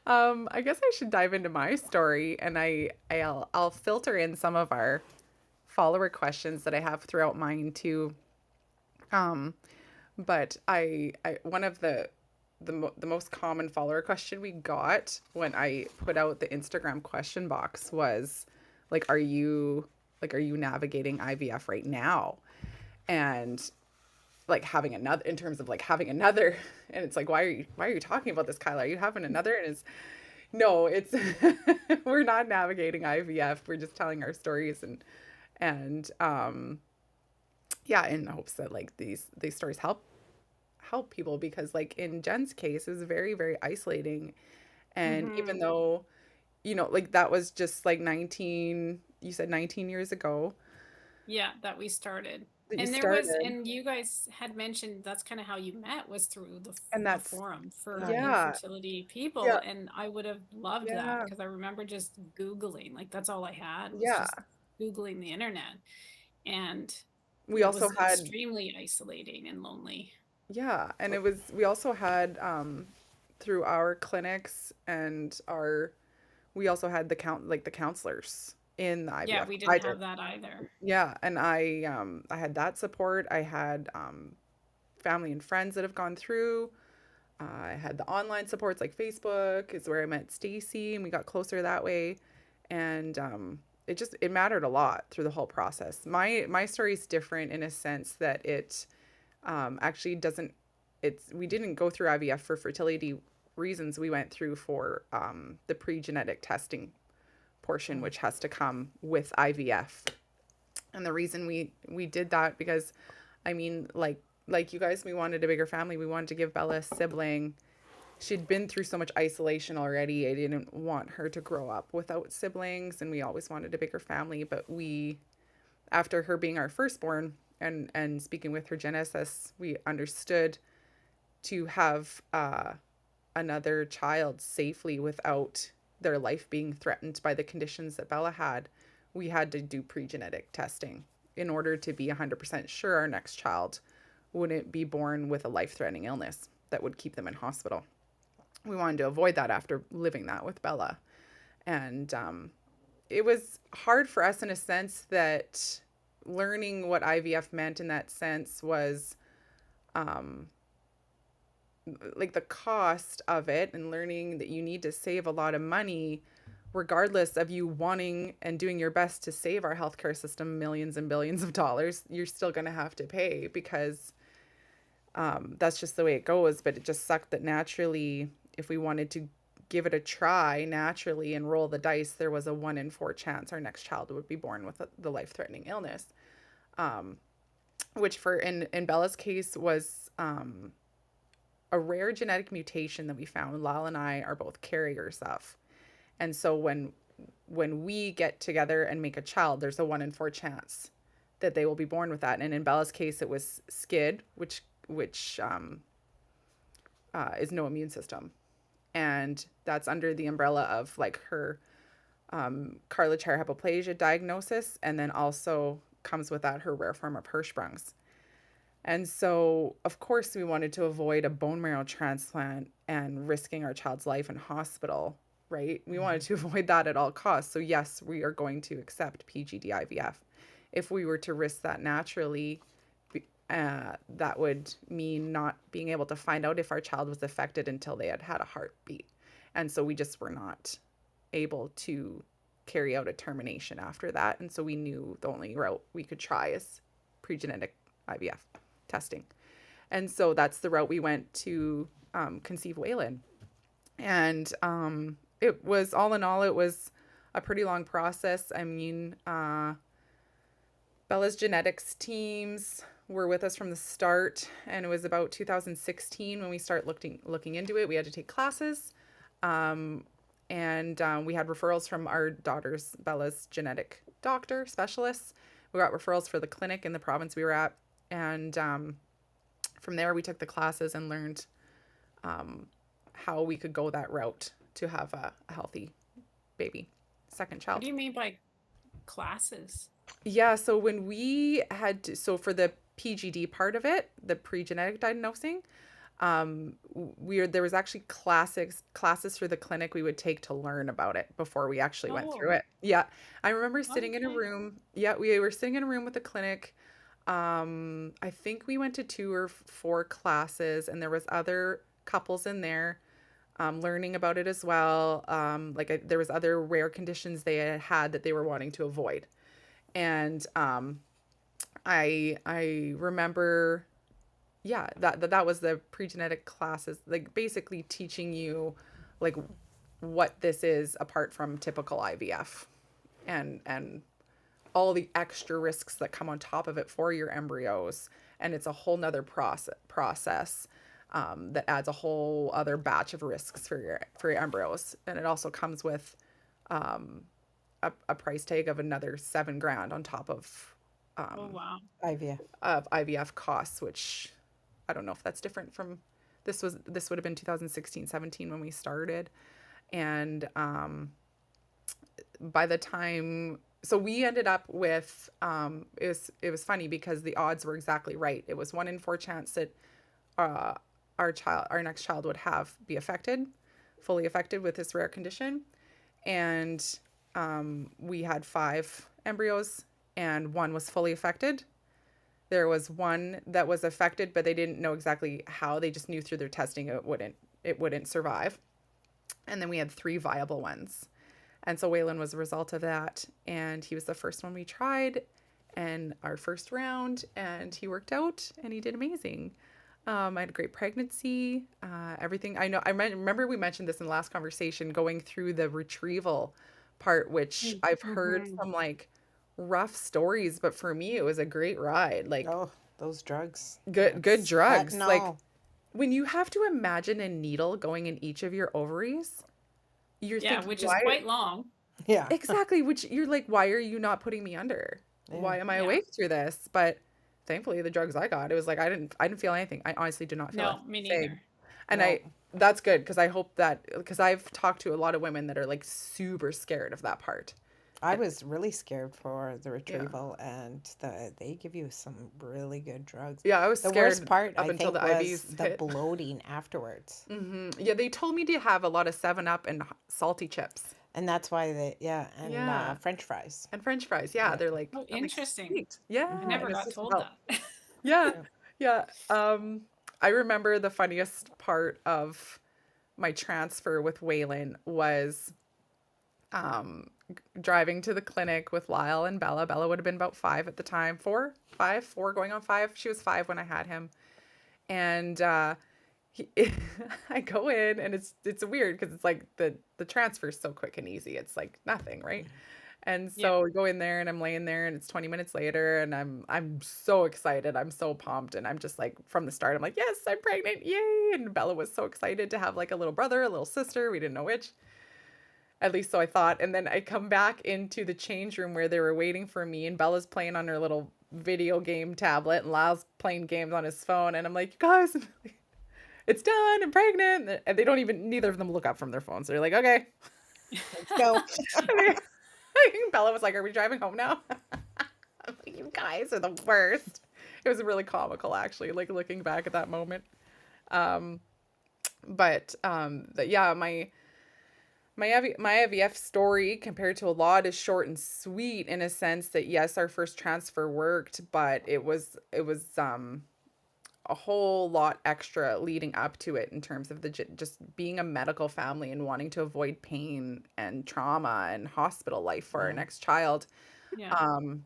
I guess I should dive into my story, and I'll filter in some of our follower questions that I have throughout mine too. But I one of the most common follower question we got when I put out the Instagram question box was like, are you navigating IVF right now? And like having another, in terms of like having another, and it's like, why are you talking about this, Kyla? Are you having another? And no, it's we're not navigating IVF. We're just telling our stories and yeah, in hopes that like these stories help people, because like in Jen's case, it was very, very isolating. And even though, like that was just like 19, you said 19 years ago. Yeah, that we started. That you And there started. was, and you guys had mentioned that's kind of how you met, was through And the that's, forum for yeah. infertility people. Yeah. And I would have loved that, because I remember just Googling, like that's all I had was just Googling the internet. And we it also was had extremely isolating and lonely. Yeah, and we also had through our clinics and we also had the counselors in the IVF. Yeah, we didn't have that either. Yeah, and I had that support. I had family and friends that have gone through. I had the online supports like Facebook is where I met Stacey, and we got closer that way. And it mattered a lot through the whole process. My story is different in a sense that it actually doesn't. We didn't go through IVF for fertility reasons. We went through for the pre-genetic testing portion, which has to come with IVF. And the reason we did that, because I mean, like you guys, we wanted a bigger family. We wanted to give Bella a sibling. She'd been through so much isolation already. I didn't want her to grow up without siblings, and we always wanted a bigger family. But after her being our firstborn and speaking with her genesis, we understood to have another child safely without their life being threatened by the conditions that Bella had, we had to do pre-genetic testing in order to be 100% sure our next child wouldn't be born with a life-threatening illness that would keep them in hospital. We wanted to avoid that after living that with Bella. And it was hard for us in a sense that learning what IVF meant in that sense was like the cost of it, and learning that you need to save a lot of money regardless of you wanting and doing your best to save our healthcare system millions and billions of dollars. You're still going to have to pay because that's just the way it goes. But it just sucked that naturally, if we wanted to give it a try naturally and roll the dice, there was a 1 in 4 chance our next child would be born with the life-threatening illness, which for in Bella's case was a rare genetic mutation that we found. Lyle and I are both carriers of. And so when we get together and make a child, there's a 1 in 4 chance that they will be born with that. And in Bella's case, it was SCID, which is no immune system. And that's under the umbrella of like her cartilage hair hypoplasia diagnosis. And then also comes with that her rare form of Hirschsprung's. And so, of course, we wanted to avoid a bone marrow transplant and risking our child's life in hospital, right? We wanted to avoid that at all costs. So yes, we are going to accept PGD IVF. If we were to risk that naturally, that would mean not being able to find out if our child was affected until they had had a heartbeat. And so we just were not able to carry out a termination after that. And so we knew the only route we could try is pre-genetic IVF testing. And so that's the route we went to conceive Waylon. And it was, all in all, it was a pretty long process. I mean, Bella's genetics teams were with us from the start, and it was about 2016 when we started looking into it. We had to take classes, and we had referrals from our daughter's, Bella's genetic doctor, specialists. We got referrals for the clinic in the province we were at, and from there we took the classes and learned how we could go that route to have a healthy baby, second child. What do you mean by classes? Yeah, so when we had to, so for the PGD part of it, the pre-genetic diagnosing, there was actually classes through the clinic we would take to learn about it before we actually went through it. Yeah, I remember sitting in a room. Yeah, we were sitting in a room with the clinic. I think we went to 2 or 4 classes, and there was other couples in there learning about it as well. There was other rare conditions they had that they were wanting to avoid. And I remember, yeah, that was the pre-genetic classes, like basically teaching you like what this is apart from typical IVF, and all the extra risks that come on top of it for your embryos. And it's a whole nother process that adds a whole other batch of risks for your embryos. And it also comes with a price tag of another $7,000 on top of Oh wow. IVF costs, which I don't know if that's different from this would have been 2016-17 when we started. And by the time, so we ended up with it was funny because the odds were exactly right. It was 1 in 4 chance that our next child would be fully affected with this rare condition. And we had 5 embryos, and 1 was fully affected. There was 1 that was affected, but they didn't know exactly how. They just knew through their testing it wouldn't survive. And then we had 3 viable ones. And so Waylon was a result of that. And he was the first one we tried in our first round, and he worked out and he did amazing. I had a great pregnancy, everything. I remember we mentioned this in the last conversation, going through the retrieval part, which I've heard some like rough stories, but for me, it was a great ride. Like, oh, those drugs. Good drugs. Fentanyl. Like when you have to imagine a needle going in each of your ovaries, you're thinking, which is quite long. Yeah. Exactly. Which you're like, why are you not putting me under? Yeah. Why am I awake through this? But thankfully, the drugs I got, it was like I didn't feel anything. I honestly did not feel No, me neither. And that's good, because I hope that, because I've talked to a lot of women that are like super scared of that part. I was really scared for the Yeah. retrieval, and they give you some really good drugs. Yeah, I was The worst scared part, up I until think, the was IVs the hit. bloating afterwards. Yeah, they told me to have a lot of 7-Up and salty chips. And that's why and Yeah. French fries. And French fries. Yeah, Yeah. they're like, Oh, I'm like, interesting. sweet. Yeah, I Mhm. never and it's got supposed to told help. that. Yeah. Yeah. Yeah. I remember the funniest part of my transfer with Waylon was driving to the clinic with Lyle and Bella. Bella would have been about 5 at the time. 4 going on 5. She was 5 when I had him. And he, I go in, and it's weird because it's like the transfer is so quick and easy. It's like nothing, right? And Yeah. so we go in there, and I'm laying there, and it's 20 minutes later, and I'm so excited. I'm so pumped, and I'm just like, from the start, I'm like, yes, I'm pregnant. Yay. And Bella was so excited to have like a little brother, a little sister. We didn't know which. At least so I thought. And then I come back into the change room where they were waiting for me, and Bella's playing on her little video game tablet, and Lyle's playing games on his phone. And I'm like, you guys, it's done. I'm pregnant. And they don't even, neither of them look up from their phones. They're like, okay. Let's go. I think Bella was like, are we driving home now? I'm like, you guys are the worst. It was really comical, actually, like looking back at that moment. Um, yeah, my IVF story compared to a lot is short and sweet in a sense that yes, our first transfer worked, but it was a whole lot extra leading up to it in terms of just being a medical family and wanting to avoid pain and trauma and hospital life for our Yeah. next child. Yeah. Um,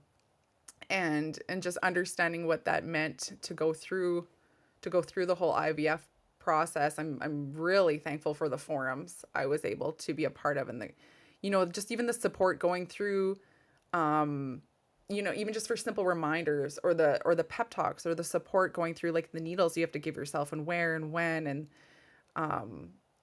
and just understanding what that meant to go through the whole IVF process. I'm really thankful for the forums I was able to be a part of, and just even the support going through, even just for simple reminders, or the pep talks, or the support going through like the needles you have to give yourself and where and when, and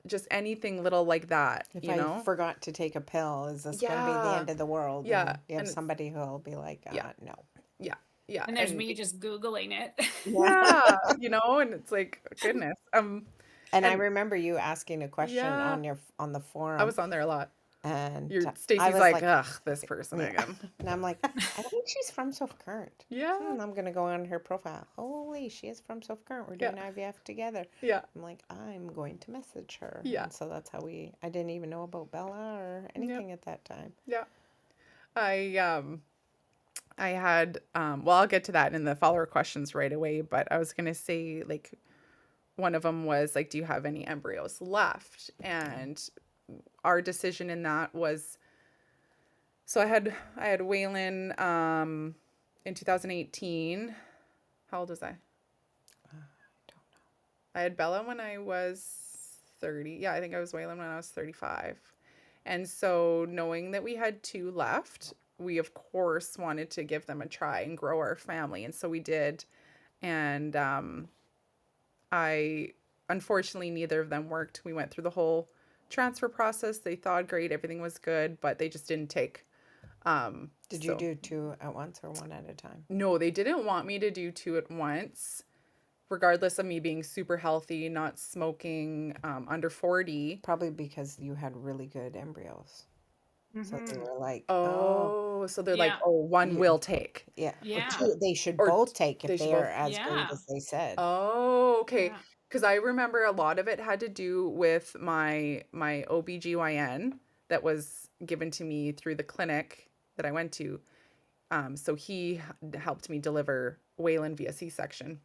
just anything little like that, If I forgot to take a pill, is this going to be the Yeah. end of the world? Yeah. And you have And somebody who'll be like, yeah, no. yeah, yeah. And there's me just Googling it. Yeah. Yeah, and it's like, goodness. And I And remember you asking a question yeah, on the I forum, was on there a lot. and I Stacy's was like, like, ugh, this person yeah. again. And I'm like, I think she's from South Current. Yeah, And I'm gonna go on her profile. Holy, she is from South Current. We're yeah, doing IVF together. yeah, I'm like, I'm going to message her. yeah, And so that's how I didn't even know about Bella or yeah, anything at that time. yeah. I had well, I'll get to that in the follower questions right away, but I was gonna say, like, one of them was like, do you have any embryos left? And our decision in that was, so I had Waylon in 2018. How old was I? Don't I had Bella when I was 30. Yeah, I think I was Waylon when I was 35. And so, knowing that we had 2 left, we of course wanted to give them a try and grow our family. And so we did. And I, unfortunately, neither of them worked. We went through the whole transfer process. They thought great, everything was good, but they just didn't take. Did you So, do 2 at once or 1 at a time? no, they didn't want me to do 2 at once, regardless of me being super healthy, not smoking, under 40. Probably because you had really good embryos. So they were like, oh, Oh, so they're like, Yeah. oh, one you, will take. yeah. Or Yeah. 2, they should Or both take they if should they are both. as great Yeah. as they said. Oh, okay. Yeah. Because I remember a lot of it had to do with my OBGYN that was given to me through the clinic that I went to. So he helped me deliver Waylon via C-section.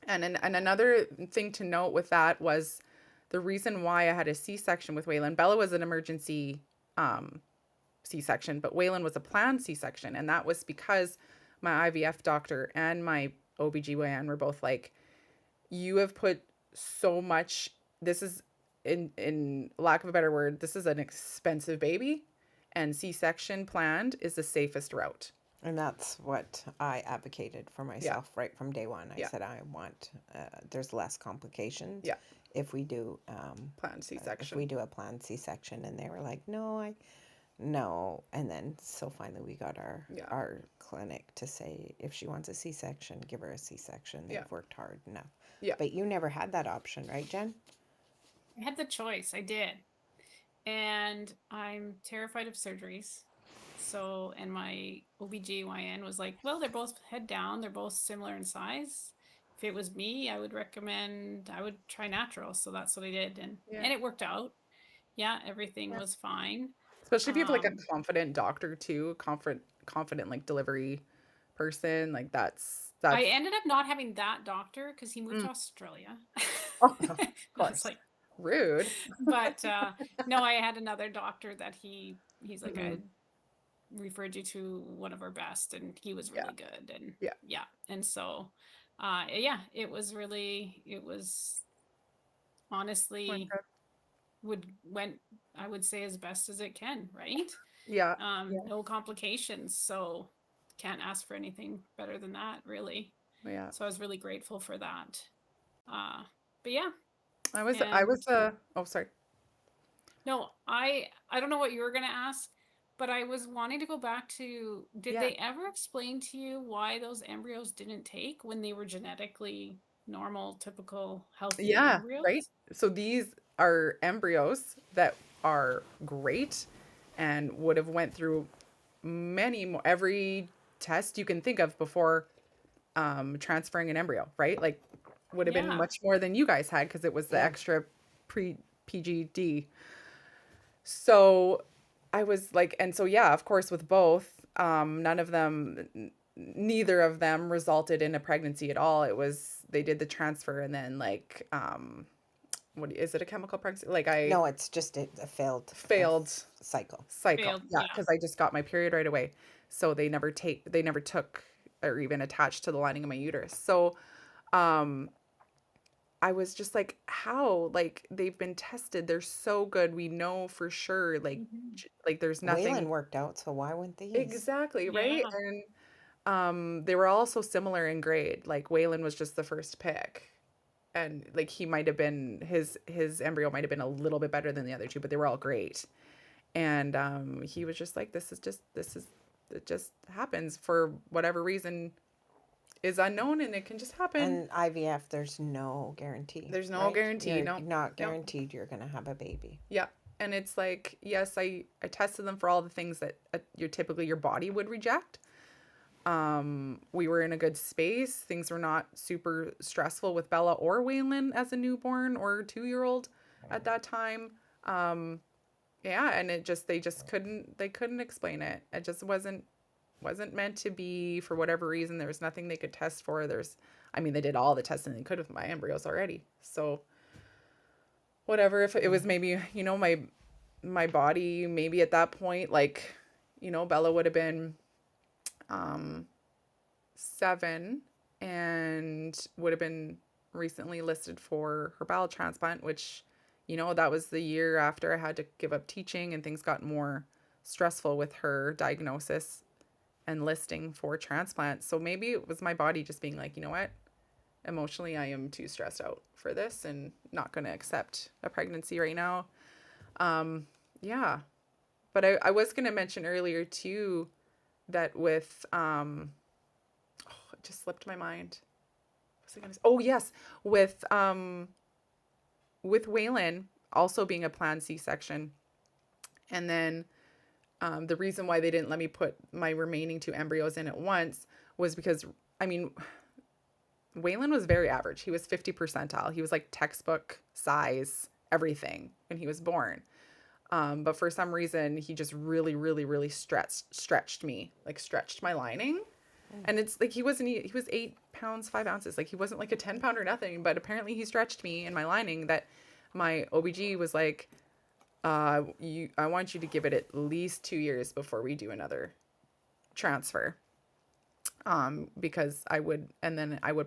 And another thing to note with that was the reason why I had a C-section with Waylon. Bella was an emergency C-section, but Waylon was a planned C-section. And that was because my IVF doctor and my OBGYN were both like, you have put so much, this is, in lack of a better word, this is an expensive baby, and C-section planned is the safest route. And that's what I advocated for Yeah, myself right from day one. I yeah, said I want there's less complications yeah. if we do Planned if C-section. we do a planned C-section. And they were like, no. And then so finally we got Yeah, our clinic to say if she wants a C-section, give her a C-section. yeah, They've worked hard enough. yeah. But you never had that option, right, Jen? I had the choice. I did. And I'm terrified of surgeries. So, and my OBGYN was like, well, they're both head down. They're both similar in size. If it was me, I would try natural. So that's what I did. Yeah. And it worked out. Yeah, everything Yeah. was fine. Especially if you have like a Um, confident doctor too, confident like delivery person, like I that's ended up not having that doctor because he moved mm. to Australia. Oh, Oh, of I was course. like, Rude. but no, I had another doctor that he's like, I Mhm. referred you to one of our best, and he was Yeah. really good. And Yeah. yeah, and so yeah, it was Went honestly good. went, I would say, as best as it can, right? Yeah. Yeah. No complications, so can't ask for anything better than that, really. Yeah. So I was really grateful for that. uh but yeah. I And was oh sorry. no, I don't know what you were going to ask, but I was wanting to go back to, did Yeah. they ever explain to you why those embryos didn't take when they were genetically normal, typical, healthy Yeah, right? embryos? So these are embryos that are great and would have went through many more every test you can think of before transferring an embryo, right? Like would have been Yeah. much more than you guys had because it was the yeah. extra pre PGD. So I was like, and so yeah, of course, with both, none of them, neither of them resulted in a pregnancy at all. It was they did the transfer and then like, what is it, a chemical pregnancy? Like I No, it's just a failed failed cycle. cycle, Failed. yeah, Yeah. because I just got my period right away, so they never took or even attached to the lining of my uterus. So, um, I was just like, how? Like, they've been tested. They're so good. We know for sure. Like, Mhm. like there's Waylon nothing worked out, so why wouldn't these? exactly, right? Yeah. And they were all so similar in grade. Like Waylon was just the first pick. And like he might have been his embryo might have been a little bit better than the other two, but they were all great. And he was just like, this is it just happens for whatever reason is unknown and it can just happen. And IVF, there's no guarantee, There's no right? guarantee. You're No, not no. guaranteed you're gonna have a baby. Yeah. And it's like, yes, I tested them for all the things that you're typically your body would reject. We were in a good space. Things were not super stressful with Bella or Waylon as a newborn or 2-year-old at that time. Um, yeah, and they just couldn't explain it. It just wasn't meant to be for whatever reason. There was nothing they could test for. I mean, they did all the testing they could with my embryos already. So whatever, if it was maybe, my body, maybe at that point, like, Bella would have been um 7 and would have been recently listed for her bowel transplant, which, that was the year after I had to give up teaching and things got more stressful with her diagnosis and listing for transplant. So maybe it was my body just being like, you know what? Emotionally, I am too stressed out for this and not going to accept a pregnancy right now. Yeah. But I was going to mention earlier too that with, oh, it just slipped my mind. What was I going to say? Oh, yes. With Waylon also being a planned C-section. And then the reason why they didn't let me put my remaining 2 embryos in at once was because, I mean, Waylon was very average. He was 50 percentile. He was like textbook size, everything when he was born. But for some reason, he just really, really, really stretched me, like stretched my lining. And it's like he was 8 pounds, 5 ounces. Like he wasn't like a 10 pound or nothing, but apparently he stretched me in my lining that my OBG was like, I want you to give it at least 2 years before we do another transfer. Because I would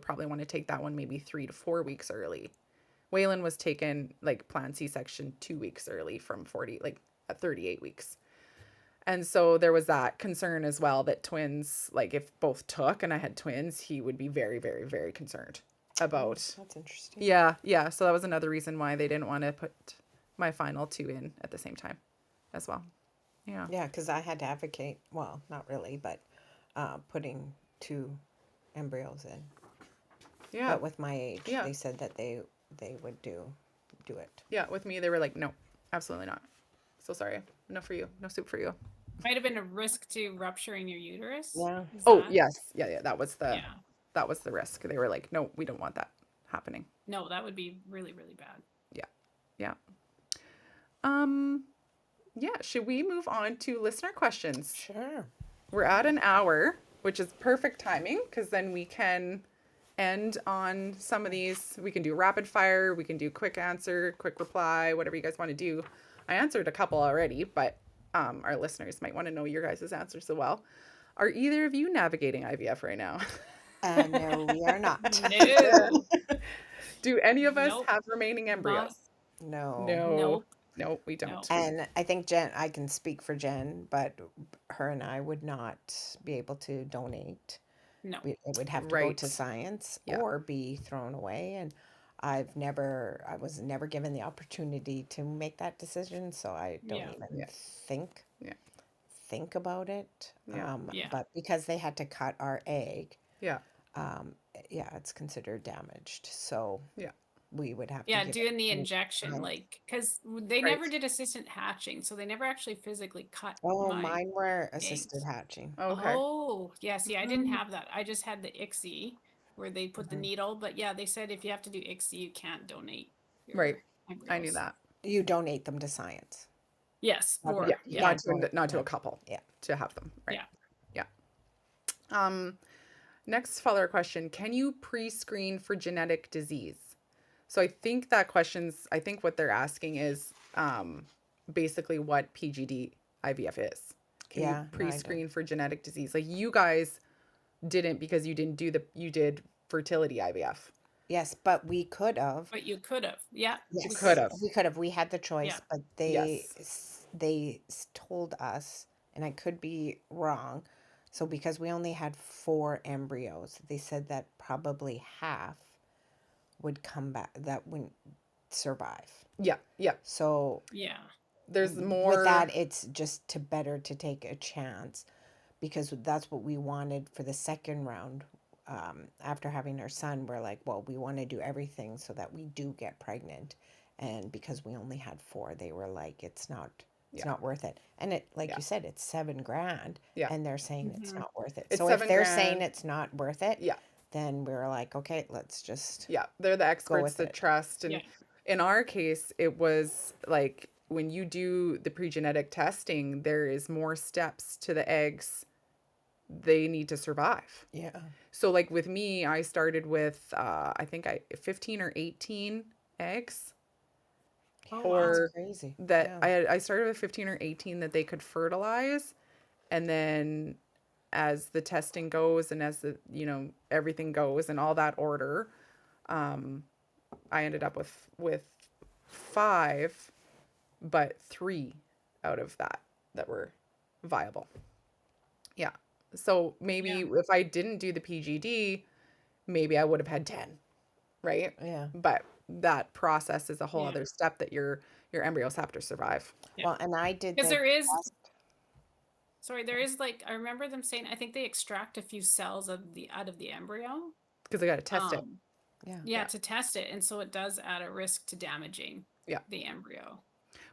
probably want to take that one maybe 3 to 4 weeks early. Waylon was taken like planned C-section 2 weeks early from 40, like at 38 weeks. And so there was that concern as well that twins, like if both took and I had twins, he would be very, very, very concerned Oh, about. that's interesting. Yeah, yeah. So that was another reason why they didn't want to put my final 2 in at the same time as well. Yeah. Yeah, because I had to advocate. Well, not really, but putting 2 embryos in. Yeah. But with my age, Yeah. they said that they would do it. Yeah. With me, they were like, no, absolutely not. So sorry. No for you. No soup for you. Might have been a risk to rupturing your uterus. Yeah. Is Oh, that? yes. Yeah, yeah, Yeah. that was the risk. They were like, "No, we don't want that happening." No, that would be really, really bad. Yeah. Yeah. Um, yeah, should we move on to listener questions? Sure. We're at an hour, which is perfect timing because then we can end on some of these. We can do rapid fire, we can do quick answer, quick reply, whatever you guys want to do. I answered a couple already, but our listeners might want to know your guys' answers as well. Are either of you navigating IVF right now? No, we are not. No. Do any of us Nope. have remaining Not. embryos? No. No. Nope. No, we No. don't. And I think Jen, I can speak for Jen, but her and I would not be able to donate. No. It would have to go to Right. science Yeah. or be thrown away. And I was never given the opportunity to make that decision, so I don't Yeah. even Yeah. think Yeah. think about it. Yeah. Yeah. But because they had to cut our egg, Yeah. yeah, it's considered damaged. So Yeah. we would have to Yeah, give it doing the to injection, science. like, because they Right. never did assistant hatching, so they never actually physically cut Oh, my mine were assisted eggs. hatching. Okay. Oh, yeah. See, I didn't Mm, have that. I just had the ICSI where they put the Mhm. needle. But yeah, they said if you have to do ICSI, you can't donate right. your I knew embryos. that. You donate them to science. Yes, Not Yeah. or you yeah, Not can't to donate not to a them. couple Yeah. to have them. Right. yeah. Yeah. Um, next follower question. Can you pre-screen for genetic disease? So I think I think what they're asking is basically what PGD IVF is. Can you Yeah, no, I don't. pre-screen for genetic disease? Like you guys didn't because you did fertility IVF. Yes, but we could have. But you could have. Yeah, You we could could Yes, have. have. we could have. We had the Yeah. choice, but Yes. told us, and I could be wrong. So because we only had 4 embryos, they said that probably half would come back, that wouldn't survive. Yeah. Yeah. So Yeah. There's with more. that, it's just better to take a chance because that's what we wanted for the second round. After having our son, we're like, well, we want to do everything so that we do get pregnant. And because we only had 4, they were like, it's Yeah. not worth it. And it, like Yeah. you said, it's 7 grand, Yeah. and they're saying it's Hmm. not worth it. It's So if seven they're saying grand. it's not worth it, Yeah. then we were like, okay, let's just Yeah. They're the go experts with to it. trust. Yeah. And in our case, it was like when you do the pre-genetic testing, there is more steps to the eggs they need to survive. Yeah. So like with me, I started with I think I 15 or 18 eggs Oh, wow. That's or crazy. that Yeah. I started with 15 or 18 that they could fertilize, and then as the testing goes and as the everything goes and all that order, um I ended up with 5, but 3 out of that were viable. Yeah. So maybe Yeah. if I didn't do the PGD, maybe I would have had 10, right? Yeah. But that process is a whole Yeah. other step that your embryos have to survive Yeah. Well, and I did Because the there is, test. sorry, there is like, I remember them saying, I think they extract a few cells out of the embryo. because I got to test it. Yeah. Yeah, Yeah. to test it. And so it does add a risk to damaging Yeah. the embryo.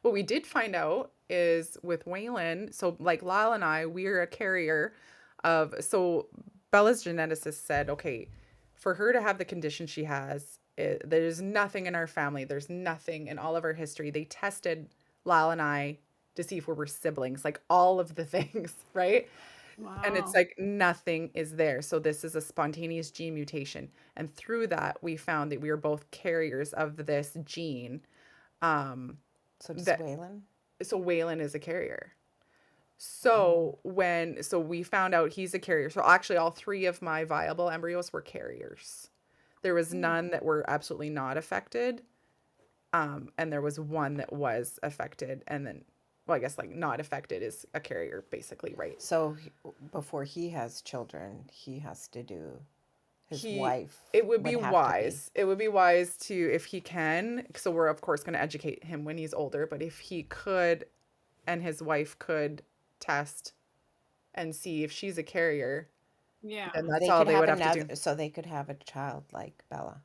What we did find out is with Waylon, so like Lyle and I, we're a carrier so Bella's geneticist said, okay, for her to have the condition she has, there's nothing in our family, there's nothing in all of our history. They tested Lyle and I to see if we were siblings, like all of the things, right? And it's Wow. like nothing is there. So this is a spontaneous gene mutation. And through that, we found that we were both carriers of this gene. Um, So does that Waylon? so Waylon is a carrier. Oh. So we found out he's a carrier. So actually all 3 of my viable embryos were carriers. There was Hmm. none that were absolutely not affected. And there was one that was affected, and then well, I guess like not affected is a carrier basically, right? So before he has children, he has to do his He wife It would be have to be. wise. It would be wise to, if he can, so we're of course going to educate him when he's older, but if he could and his wife could test and see if she's a carrier, Yeah. then that's They all could they have would have to do. another, so they could have a child like Bella.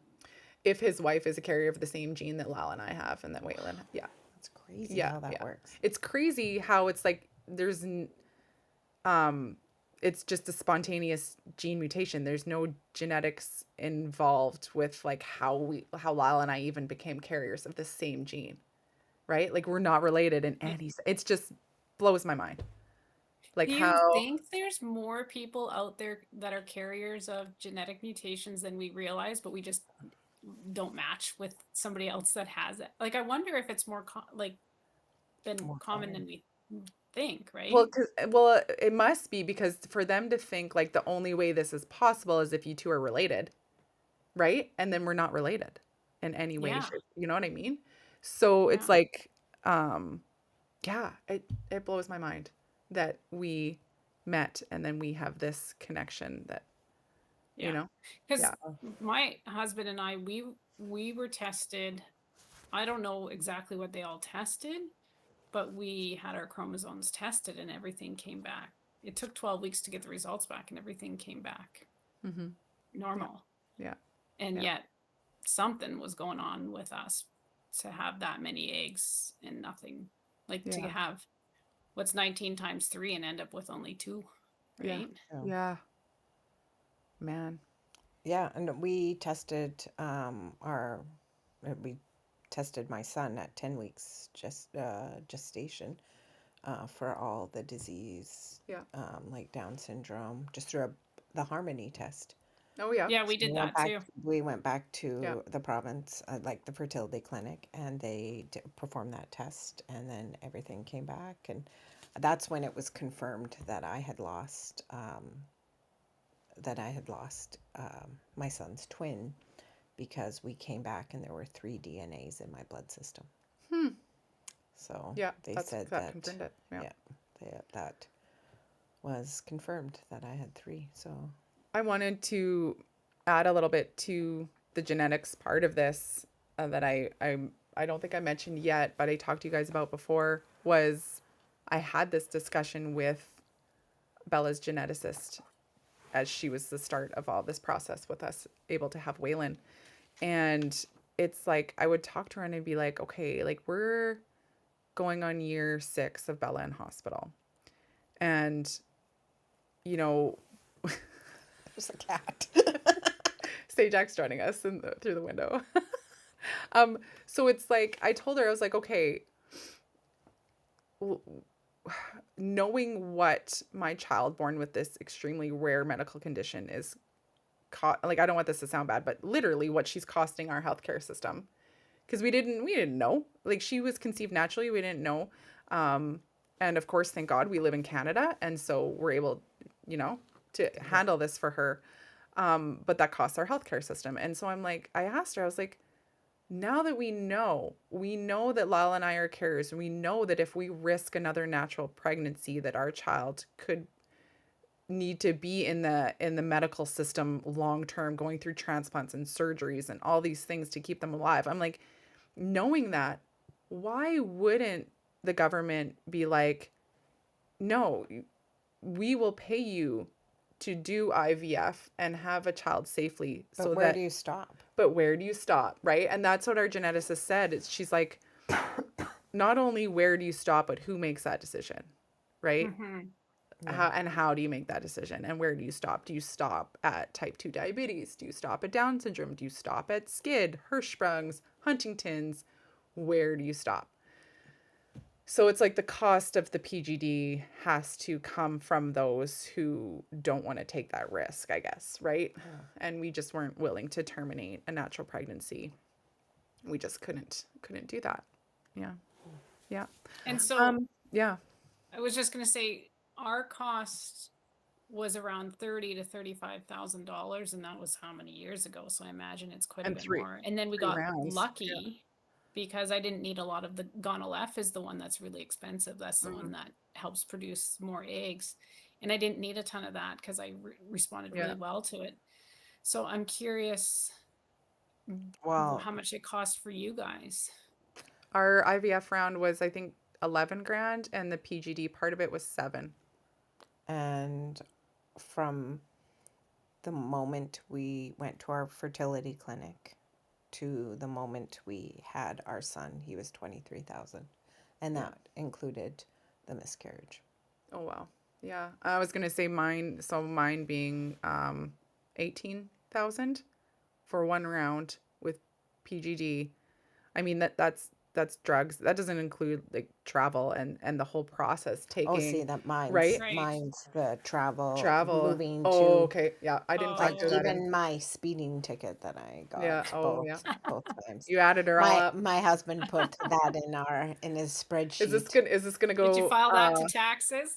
If his wife is a carrier of the same gene that Lal and I have and that Waylon, yeah. That's crazy Yeah, how that yeah. works. It's crazy how it's like it's just a spontaneous gene mutation. There's no genetics involved with like how Lyle and I even became carriers of the same gene, right? Like we're not related in any. It's just blows my mind. Like Do you how think there's more people out there that are carriers of genetic mutations than we realize, but we just don't match with somebody else that has it? Like, I wonder if it's more been More common common. than we think, well, right? it must be because for them to think like the only way this is possible is if you two are related, right? And then we're not related in any way, Yeah, shape. You know what I mean? So it's yeah, like, yeah, it blows my mind that we met and then we have this connection that, you yeah. know, Because yeah, my husband and I, we were tested. I don't know exactly what they all tested, but we had our chromosomes tested and everything came back. It took 12 weeks to get the results back, and everything came back mm-hmm, yeah, normal. yeah, And yeah, yet something was going on with us to have that many eggs and nothing, like to yeah, have what's 19 times 3 and end up with only 2, yeah, right? So, yeah, man, yeah, and we tested we tested my son at 10 weeks gestation for all the disease, yeah, like Down syndrome, just through the Harmony test. oh yeah, Yeah, we So did that too. we went back yeah, to the province, like the fertility clinic, and they performed that test, and then everything came back, and that's when it was confirmed that I had lost my son's twin because we came back and there were 3 DNAs in my blood system. hmm, So yeah, they that's said that that, confirmed it, yeah. yeah, that was confirmed that I had 3. So, I wanted to add a little bit to the genetics part of this that I don't think I mentioned yet, but I talked to you guys about before was I had this discussion with Bella's geneticist as she was the start of all this process with us able to have Waylon. And it's like I would talk to her and I'd be like, okay, like we're going on year 6 of Bella in hospital. And, you know, there's a cat. Jack's joining us through the window. So it's like I told her I was like, okay, knowing what my child born with this extremely rare medical condition is, like I don't want this to sound bad, but literally what she's costing our healthcare system because we didn't know. Like she was conceived naturally, we didn't know. Um, and of course, thank God we live in Canada, and so we're able, you know, to Yeah. handle this for her. But that costs our healthcare system. And so I'm like, I asked her, I was like, now that we know that Lala and I are carriers, and we know that if we risk another natural pregnancy, that our child could need to be in the medical system long term, going through transplants and surgeries and all these things to keep them alive. I'm like, knowing that, why wouldn't the government be like, no, we will pay you to do IVF and have a child safely But so where that do you stop? but where do you stop, right? And that's what our geneticist said. She's like, not only where do you stop, but who makes that decision, right? Mm-hmm. Yeah. How do you make that decision, and where do you stop? Do you stop at type 2 diabetes? Do you stop at Down syndrome? Do you stop at SCID, Hirschsprung's, Huntington's? Where do you stop? So it's like the cost of the PGD has to come from those who don't want to take that risk, I guess, right? Yeah. And we just weren't willing to terminate a natural pregnancy. We just couldn't do that. Yeah. Yeah. And so Yeah. I was just going to say our cost was around $30,000 to $35,000, and that was how many years ago? So I imagine it's quite a And bit three more. And then we three got rounds. Yeah. lucky because I didn't need a lot of the gonal F is the one that's really expensive. That's the Mhm. one that helps produce more eggs. And I didn't need a ton of that because I responded Yeah. really well to it. So I'm curious Well, how much it cost for you guys. Our IVF round was I think 11 grand and the PGD part of it was 7. and from the moment we went to our fertility clinic to the moment we had our son, he was 23,000, and Yeah. that included the miscarriage. Oh wow. Yeah. I was gonna say mine. So mine being 18,000 for one round with PGD. I mean that's drugs. That doesn't include like travel and the whole process Oh, see, taking, that mine's right? Right. mine's the travel, Travel. moving Oh, to, okay. Yeah, I didn't like, factor Oh, that in. even my speeding ticket that I Yeah. got Oh, yeah. both times. You added her all My up. my husband put that in his spreadsheet. Is this gonna did you go file that to taxes?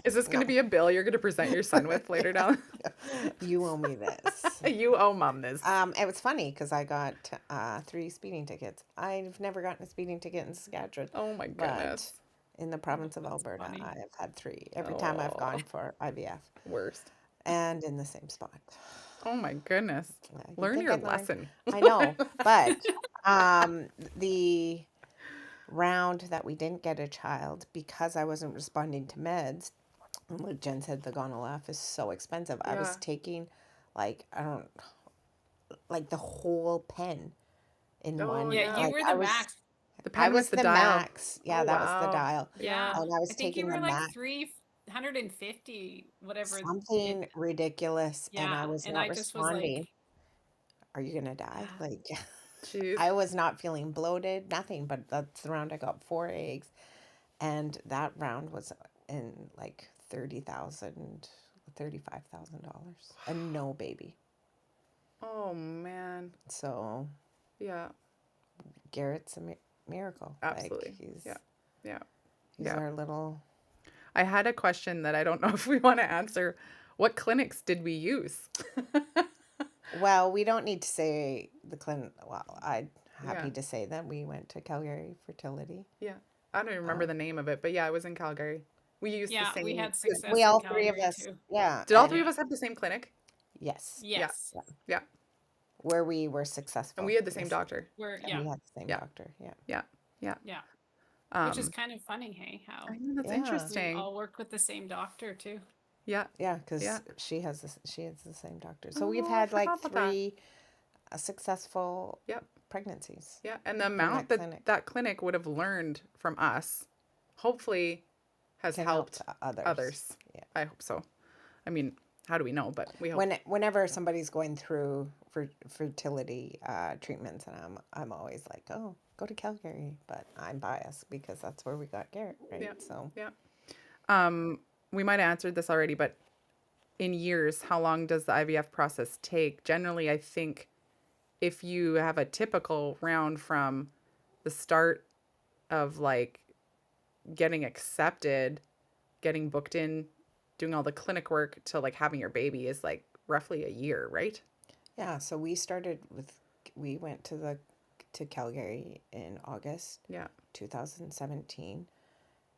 is this gonna No, be a bill you're gonna present your son with later down? you owe me this. You owe mom this. It was funny because I got 3 speeding tickets. I've never gotten a speeding ticket in Saskatchewan, Oh my but goodness. in the province of That's Alberta, funny. I've had 3 every time I've Oh, gone for IVF, worst. and in the same spot. Oh my goodness. Yeah, you'd Learn think your I'd learn. lesson. I know, but the round that we didn't get a child because I wasn't responding to meds. And like Jen said, the Gonal-F is so expensive. I was Yeah. taking like I don't like the whole pen in Oh Yeah, one. you yeah. Like were the max. The I pen was was the the dial. max. Oh Yeah, that was the wow. dial, Yeah. Yeah. and I was I think you taking the were like max. 350, whatever it, Something ridiculous, and I yeah. was And not I just was like, responding. Are you gonna die? yeah. Like, Jeez. I was not feeling bloated, nothing. But that's the round I got 4 eggs, and that round was in like $35,000, and no baby. Oh man. So Yeah. Garrett's a miracle. Like Absolutely. Yeah. Yeah. he's Yeah. our little. I had a question that I don't know if we want to answer. What clinics did we use? Well, we don't need to say the clinic. Well, I'm Yeah. happy to say that we went to Calgary Fertility. Yeah. I don't even remember Um, the name of it, but yeah, I was in Calgary. We used the Yeah, we same. had 'Cause we success in all 3 of Calgary us, too. yeah, Did all three and of Yeah. us have the same clinic? yes, Yeah. Yes. yeah, Yeah. where we were And successful. we had the same Yes, doctor. We're and yeah, we had the same Yeah. doctor. Yeah, Yeah. Yeah. yeah. Which is Um, kind of funny, hey, I how know that's yeah, we interesting. all worked with the same doctor too. Yeah. yeah. Yeah. Because she has the same doctor. So we've Oh, I had like forgot about that. 3 successful Yep. pregnancies Yeah. And the from amount that that clinic. that clinic would have learned from us, hopefully, has Can help helped others. others. Yeah. I hope so. I mean, how do we know? But we hope. Whenever somebody's going through fertility treatments, and I'm always like, oh, go to Calgary, but I'm biased because that's where we got Garrett, right? Yeah. So Yeah. Um, we might have answered this already, but in years, how long does the IVF process take? Generally, I think if you have a typical round from the start of like getting accepted, getting booked in, doing all the clinic work to like having your baby is like roughly a year, right? yeah, so we went to Calgary in August Yeah. 2017,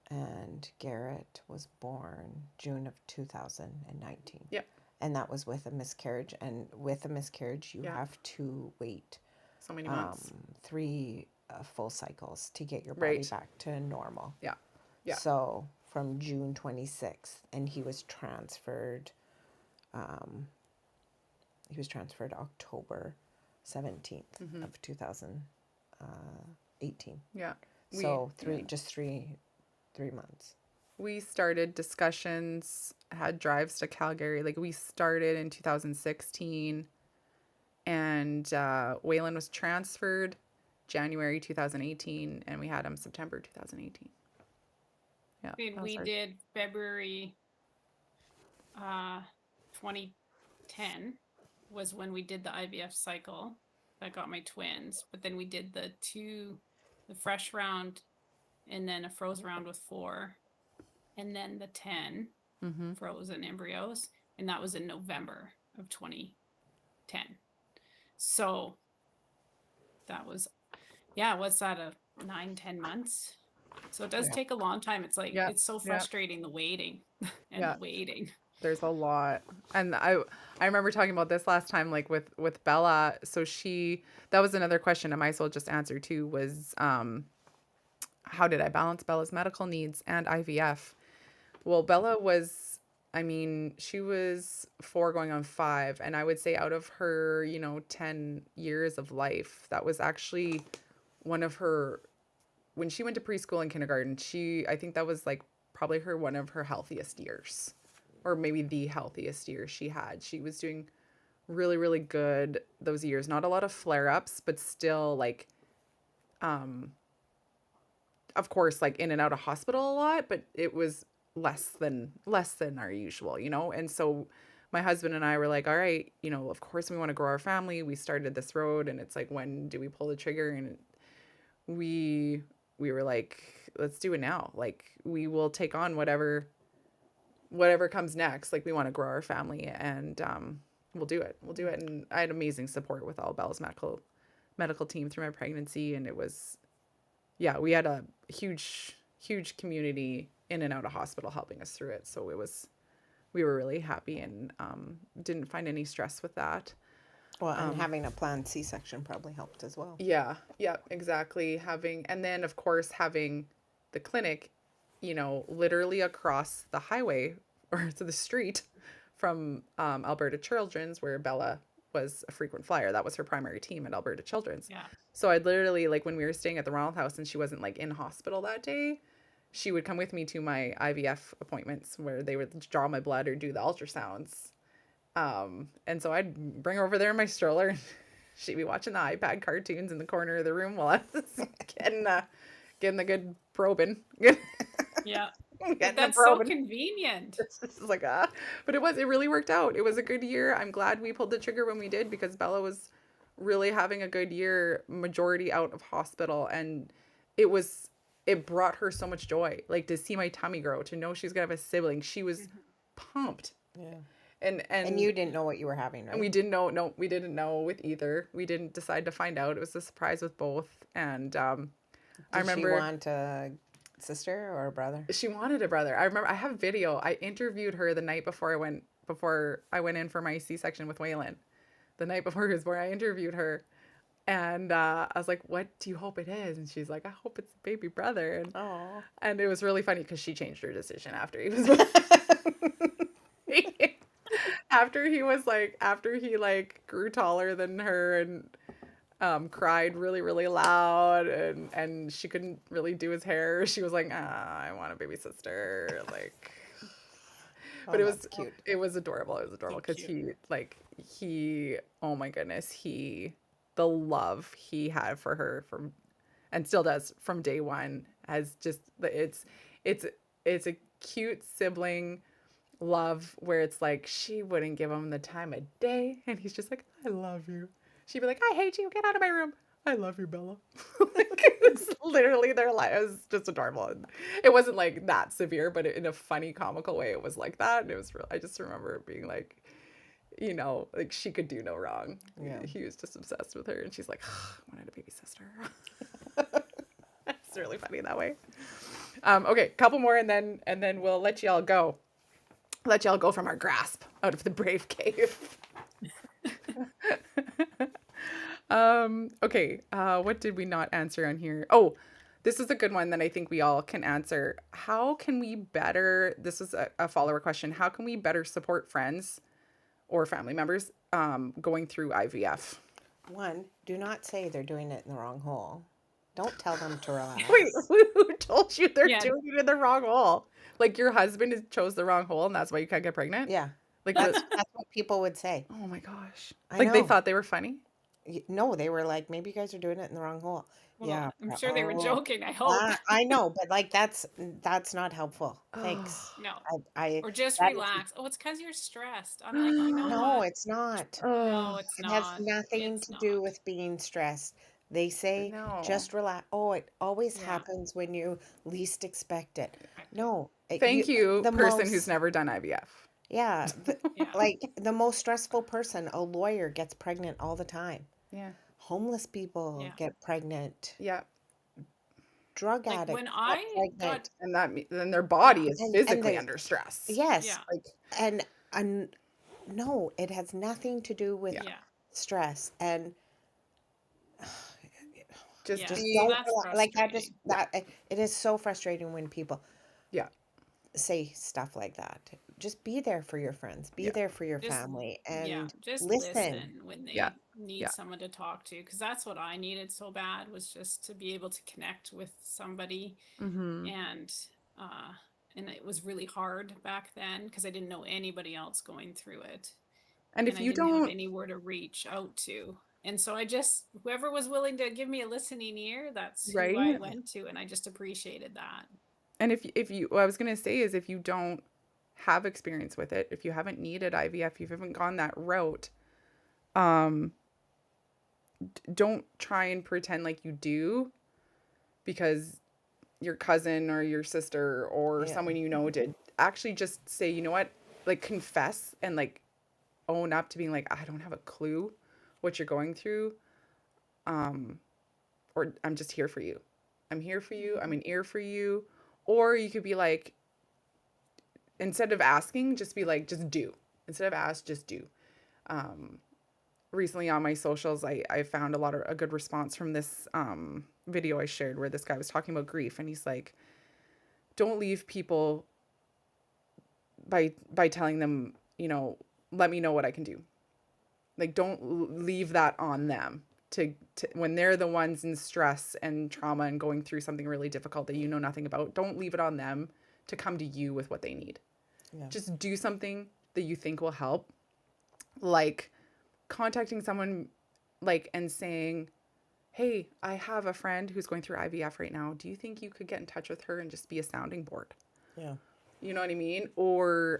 and Garrett was born June of 2019. Yeah. And that was with a miscarriage, and with a miscarriage you Yeah. have to wait So many months. 3 full cycles to get your body Right. back to normal. Yeah. Yeah. So from June 26th, and he was transferred. He was transferred October 17th Mm-hmm. of 2018. Yeah. So yeah. just 3 months. We started discussions, had drives to Calgary. Like we started in 2016, and Waylon was transferred January 2018, and we had him September 2018. Yeah, that was We ours. did February 2010 was when we did the IVF cycle. I got my twins, but then we did the fresh round, and then a frozen round with 4, and then the 10 Mm-hmm. frozen embryos, and that was in November of 2010. So that was, yeah, what's that, 9-10 months? So it does Yeah. take a long time. It's like, Yeah. it's so Yeah. frustrating, the waiting and Yeah. the waiting. There's a lot. And I remember talking about this last time, like with Bella. So that was another question I might as well just answer too, was how did I balance Bella's medical needs and IVF? Well, Bella was, I mean, she was 4 going on 5. And I would say out of her, 10 years of life, that was actually one of her, when she went to preschool and kindergarten, I think that was like probably one of her healthiest years, or maybe the healthiest year she had. She was doing really, really good those years. Not a lot of flare ups, but still like, um, of course, like in and out of hospital a lot, but it was less than our usual, you know? And so my husband and I were like, all right, you know, of course we want to grow our family. We started this road and it's like, when do we pull the trigger? And we we were like, let's do it now. Like we will take on whatever comes next. Like we want to grow our family and we'll do it. We'll do it. And I had amazing support with all Bella's medical team through my pregnancy, and it was, yeah, we had a huge community in and out of hospital helping us through it. So we were really happy and didn't find any stress with that. Well, and having a planned C-section probably helped as well. Yeah, exactly. And then of course having the clinic, you know, literally across the highway or to the street from Alberta Children's, where Bella was a frequent flyer. That was her primary team at Alberta Children's. Yeah. So I'd literally, like, when we were staying at the Ronald House and she wasn't like in hospital that day, she would come with me to my IVF appointments where they would draw my blood or do the ultrasounds. And so I'd bring her over there in my stroller and she'd be watching the iPad cartoons in the corner of the room while I was getting the good probing. Yeah. Getting That's the so probing. convenient. It's like, but it really worked out. It was a good year. I'm glad we pulled the trigger when we did because Bella was really having a good year, majority out of hospital. And it brought her so much joy. Like to see my tummy grow, to know she's gonna have a sibling. She was pumped. Yeah. And you didn't know what you were having, right? and we didn't know. No, we didn't know with either. We didn't decide to find out. It was a surprise with both. And I remember she want a sister or a brother? she wanted a brother. I remember I have video. I interviewed her the night before I went in for my C-section with Waylon. The night before he was born, I interviewed her, and I was like, "What do you hope it is?" And she's like, "I hope it's a baby brother." Oh. And it was really funny because she changed her decision after he was after he like grew taller than her and cried really, really loud, and she couldn't really do his hair. She was like, I want a baby sister. Like, but Oh, that's cute. it was adorable. It was adorable So because oh my goodness, the love he had for her from, and still does from day one, has just, it's a cute sibling love where it's like she wouldn't give him the time of day, and he's just like, I love you. She'd be like, I hate you. Get out of my room. I love you, Bella. Like, it's literally their life. It was just adorable. And it wasn't like that severe, but in a funny, comical way, it was like that. And it was real. I just remember it being like, you know, like she could do no wrong. Yeah. He was just obsessed with her. And she's like, I wanted a baby sister. It's really funny that way. Okay, couple more and then we'll let y'all go. Let y'all go from our grasp out of the brave cave. Okay, what did we not answer on here? Oh, this is a good one that I think we all can answer. How can we better, this is a follower question, how can we better support friends or family members going through IVF? One, do not say they're doing it in the wrong hole. Don't tell them to relax. Wait, who told you they're Yeah. doing it in the wrong hole? Like your husband chose the wrong hole and that's why you can't get pregnant? Yeah, Like, that's what people would say. oh my gosh. I Like they know. thought they were funny? No, they were like, maybe you guys are doing it in the wrong hole. Well, Yeah, I'm sure they were oh, joking. I hope. I know, but like that's not helpful. Thanks. No. I Or just that is- relax. Oh, it's because you're stressed. I'm like, you know No, what? it's not. No, it's It has not. nothing It's to do not. with being stressed. They say No. just relax. Oh, it always Yeah. happens when you least expect it. No, Thank you, the person most- who's never done IVF. Yeah, Yeah. like the most stressful person, a lawyer, gets pregnant all the time. Yeah. Homeless people Yeah. get pregnant. Yeah. Drug Like addicts when get I pregnant. got, And then their body is And physically they- under stress. Yes, Yeah. like and no, it has nothing to do with yeah. stress and Just, Yeah. just be, So don't that's like that. Just frustrating. it is so frustrating when people yeah. say stuff like that. Just be there for your friends. Be Yeah. there for your Just- family, Yeah, and just listen. listen when they Yeah. need Yeah. someone to talk to, because that's what I needed so bad, was just to be able to connect with somebody Mm-hmm. and uh and it was really hard back then because I didn't know anybody else going through it, And and if I you didn't have don't, anywhere to reach out to. And so I just, whoever was willing to give me a listening ear, that's who I right? Yeah. went to, and I just appreciated that. And if you what I was going to say is if you don't have experience with it, if you haven't needed IVF, you haven't gone that route, um don't try and pretend like you do because your cousin or your sister or Yeah. someone you know did. Actually just say, you know what? Like confess and like own up to being like, I don't have a clue what you're going through. Um, or I'm just here for you. I'm here for you. I'm an ear for you. Or you could be like, instead of asking, just be like, just do. Instead of ask, just do. Um, Recently on my socials, I found a good response from this video I shared where this guy was talking about grief, and he's like, don't leave people by telling them, you know, let me know what I can do. Like, don't leave that on them to when they're the ones in stress and trauma and going through something really difficult that you know nothing about. Don't leave it on them to come to you with what they need. Yeah. Just do something that you think will help, like contacting someone like and saying, hey, I have a friend who's going through IVF right now. Do you think you could get in touch with her and just be a sounding board? Yeah. You know what I mean? Or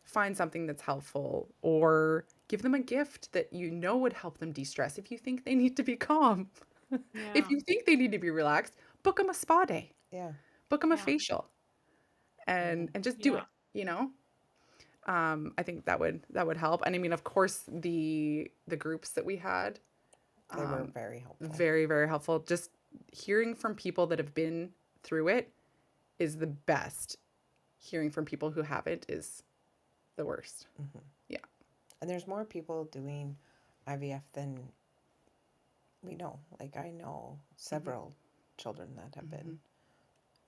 find something that's helpful, or give them a gift that you know would help them de-stress if you think they need to be calm. If Yeah. you think they need to be relaxed, book them a spa day, Yeah. book them a Yeah. facial, Mhm. and just do Yeah. it, you know? I think that would help. And I mean, of course, the groups that we had, They were um, very helpful. very, very helpful. Just hearing from people that have been through it is the best. Hearing from people who haven't is the worst. Hmm. Yeah. And there's more people doing IVF than we know. Like I know Hmm. several children that have Hmm. been,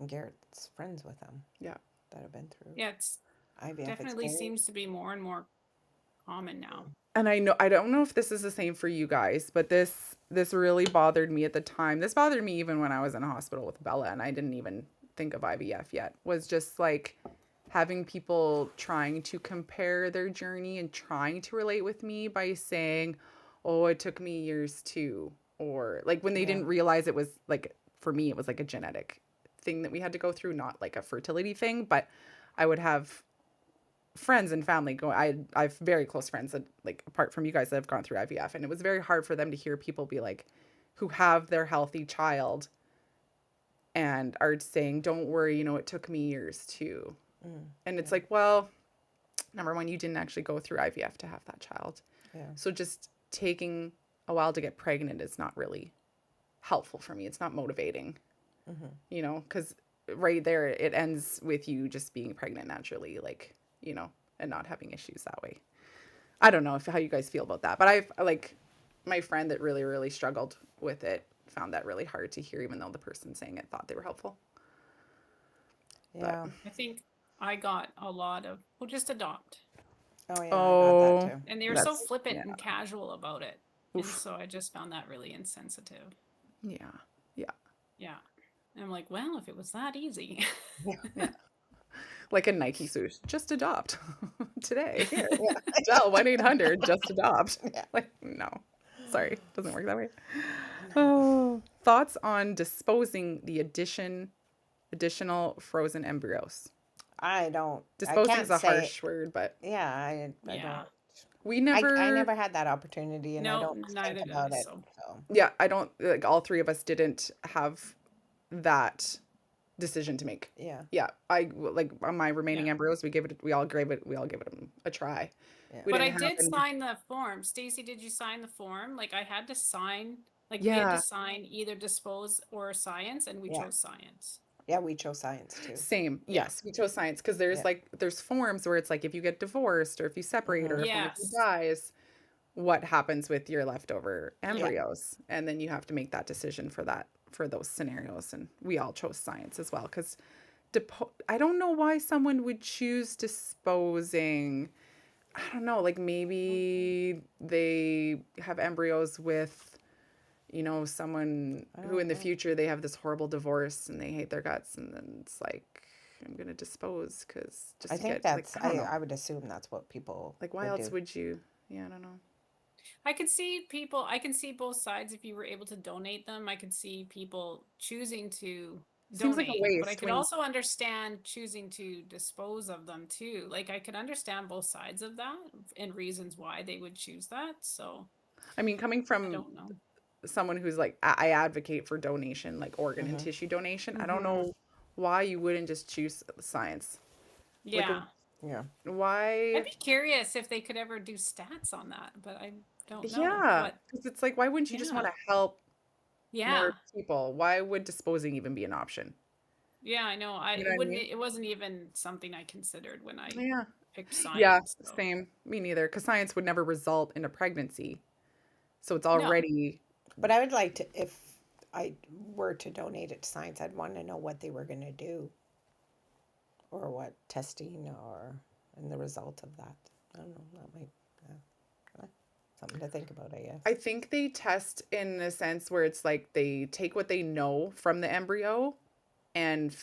and Garrett's friends with them Yeah. that have been through Yeah. It's IVF. It's definitely very, seems to be more and more common now. And I don't know if this is the same for you guys, but this really bothered me at the time. This bothered me even when I was in a hospital with Bella and I didn't even think of IVF yet. Was just like having people trying to compare their journey and trying to relate with me by saying, "Oh, it took me years too." Or like when they yeah, didn't realize it was like for me it was like a genetic thing that we had to go through, not like a fertility thing, but I would have friends and family go I have very close friends that like apart from you guys that have gone through IVF, and it was very hard for them to hear people be like who have their healthy child and are saying, don't worry, you know, it took me years too. mm, And it's yeah, like, well, number one, you didn't actually go through IVF to have that child. yeah, So just taking a while to get pregnant is not really helpful for me. It's not motivating, hmm, you know, because right there it ends with you just being pregnant naturally, like, you know, and not having issues that way. I don't know if how you guys feel about that, but I've like my friend that really, really struggled with it found that really hard to hear, even though the person saying it thought they were helpful. But yeah. I think I got a lot of, well, just adopt. Oh yeah, I got that oh, too. And they were so that's flippant yeah, and casual about it. And oof, so I just found that really insensitive. yeah, yeah, Yeah. And I'm like, well, if it was that easy. Yeah, yeah. Like a Nike suit, just adopt today. Here, yeah, dial 1-800 just adopt. yeah. Like no, sorry, doesn't work that way. Oh, thoughts on disposing the additional frozen embryos? I don't. I Disposing is can't a say. harsh word, but Yeah, I Yeah. don't. we I never, never had that opportunity, and I No, don't think neither did I. about it. So, So yeah, I don't like all three of us didn't have that decision to make. yeah, Yeah, I like on my remaining yeah. embryos, we all gave it a try. yeah, We But didn't I have did any. sign the form. Stacy, did you sign the form? Like I had to sign, like we had to Yeah, sign either dispose or science, and we yeah, chose science. yeah. We chose science too. same. Yeah. Yes, we chose science because Yeah. there's forms where it's like if you get divorced or if you separate or Hmm. if one of you Yes. dies, what happens with your leftover Yeah. Yeah. embryos, and then you have to make that decision for those scenarios, and we all chose science as well because I don't know why someone would choose disposing. I don't know, like maybe they have embryos with, you know, someone I who in don't the know. future they have this horrible divorce and they hate their guts, and then it's like I'm gonna dispose because just I to think get like that's, I don't know, I would assume that's what people like why would else do. would you? Yeah, I don't know. I could see people, I can see both sides. If you were able to donate them, I could see people choosing to Seems like a donate, but I waste could when also understand choosing to dispose of them too. Like I could understand both sides of that and reasons why they would choose that. So I mean coming I from don't know. someone who's like I advocate for donation, like organ and Mm-hmm. tissue donation. I don't Mm-hmm. know why you wouldn't just choose science. Like Yeah. Yeah. I'd why? be curious if they could ever do stats on that, but I don't know Yeah, what. because it's like why wouldn't you just want Yeah. to help more Yeah. people? Why would disposing even be an option? Yeah, I know. You know what I mean? It wasn't even something I considered when I Yeah. picked Yeah, science. So same. Me neither. Because science would never result in a pregnancy. So it's no. already, But I would like to, if I were to donate it to science, I'd want to know what they were going to do or what testing or and the result of that. I don't know. That might something to think about, I guess. I think they test in a sense where it's like they take what they know from the embryo and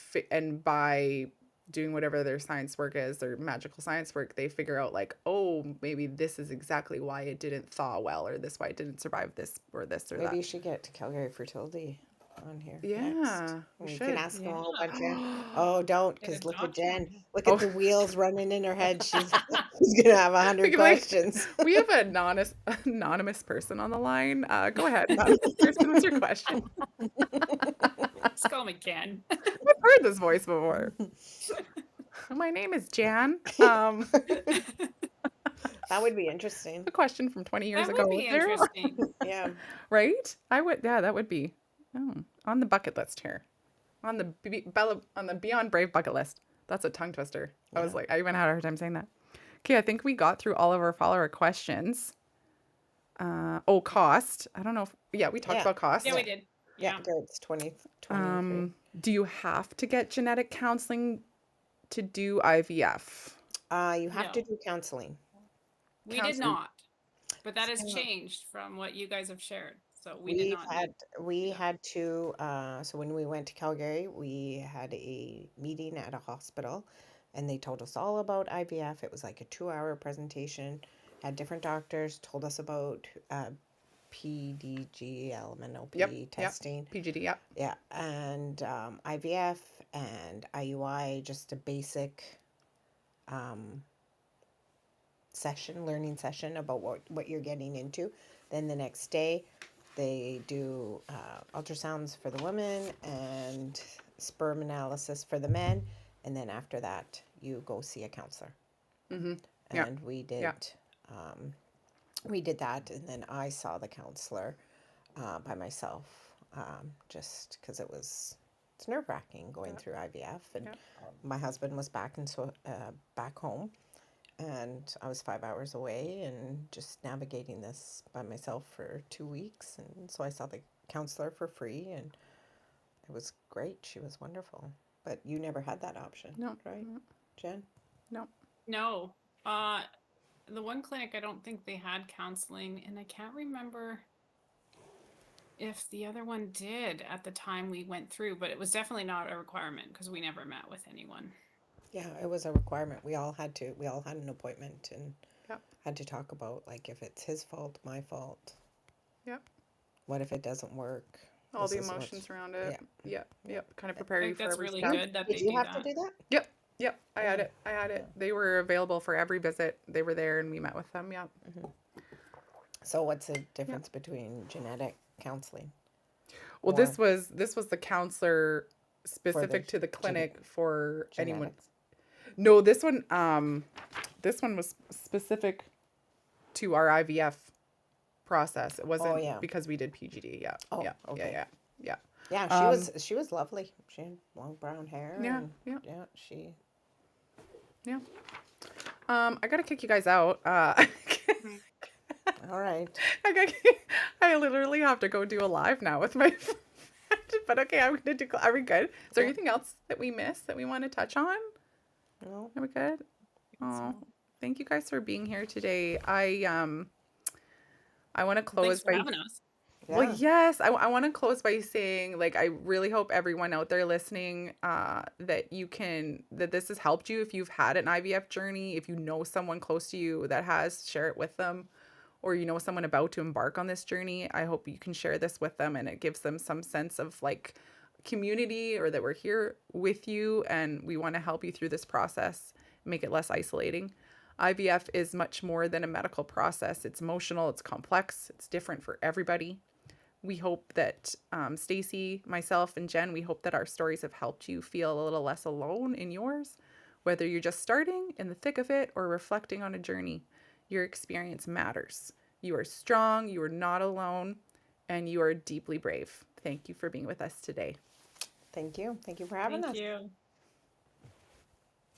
by doing whatever their science work is, their magical science work, they figure out like, oh, maybe this is exactly why it didn't thaw well, or this why it didn't survive this or Maybe that. you should get Calgary Fertility on here next. Yeah, we We can should. ask them Yeah. a whole bunch of. Oh, don't, Get a because look at doctor on Jen. here. Look at Oh, the wheels running in her head. She's gonna have we 100 can like questions. we have an anonymous person on the line. Go ahead, anonymous person. What's your question? Just call me Ken. I've heard this voice before. My name is Jan. That would be interesting. A question from 20 years That would ago. Was be there? interesting. Yeah. Right? I would. Yeah, that would be on the bucket list here. On the on the Beyond Brave bucket list. That's a tongue twister. I was Yeah. like, I even had a hard time saying that. Okay, I think we got through all of our follower questions. Cost. I don't know if yeah, we talked Yeah. about Yeah, cost. we did. Yeah. Yeah. Good. It's 23. Do you have to get genetic counseling to do IVF? You have to No, do counseling. we did Counseling. not. But that has changed from what you guys have shared. So we did We've not had need to we do that. had to so when we went to Calgary, we had a meeting at a hospital and they told us all about IVF. It was like a 2-hour presentation, had different doctors, told us about Yep, PDGLMNOP yep. testing. PGD, yep. Yeah, and IVF and IUI, just a basic um, learning session about what you're getting into. Then the next day, they do ultrasounds for the women and sperm analysis for the men. And then after that, you go see a counselor. Mm-hmm. Yeah. And Yeah. we did that. And then I saw the counselor by myself, just because it's nerve wracking going Yeah. through IVF. And Yeah. my husband was back home and I was 5 hours away and just navigating this by myself for 2 weeks. And so I saw the counselor for free and it was great. She was wonderful. But you never had that option, No. right, Jen? No. No. Uh the one clinic I don't think they had counseling, and I can't remember if the other one did at the time we went through, but it was definitely not a requirement because we never met with anyone. Yeah, it was a requirement. We all had an appointment and Yep. had to talk about like if it's his fault, my fault. Yep. What if it doesn't work? All the This is emotions around it. yeah. Yep. Yeah. Yep. Kind of I prepare you think for that's every really step. good that Did they you do have to that. do that? Yep. Yep. I had Yeah. it. I had it. Yeah. They were available for every visit. They were there and we met with them. Yep. So what's the Yep. difference between genetic counseling Well, or this was the counselor for the specific to the clinic for anyone. genetics? No, this one was specific to our IVF process. It Oh wasn't yeah. because we did PGD. Yeah. Oh, Yeah. Yeah. okay. Yeah. Yeah. Yeah, Um, she was lovely. She had long brown hair yeah. and Yeah. yeah, she Yeah. I gotta kick you guys out. all right. I got, I literally have to go do a live now with my friend. But okay, I'm gonna do. Are we good? Is there Yeah. anything else that we missed that we want to touch on? No. Are we good? Oh, thank you guys for being here today. I want to Thanks close for by having us. Well, Yeah. yes, I want to close by saying, like, I really hope everyone out there listening, that that this has helped you if you've had an IVF journey, if you know someone close to you that has, share it with them, or you know someone about to embark on this journey. I hope you can share this with them and it gives them some sense of like community, or that we're here with you and we want to help you through this process, make it less isolating. IVF is much more than a medical process. It's emotional, it's complex, it's different for everybody. We hope that Stacey, myself, and Jen, we hope that our stories have helped you feel a little less alone in yours. Whether you're just starting in the thick of it or reflecting on a journey, your experience matters. You are strong, you are not alone, and you are deeply brave. Thank you for being with us today. Thank you. Thank you for having Thank us. you.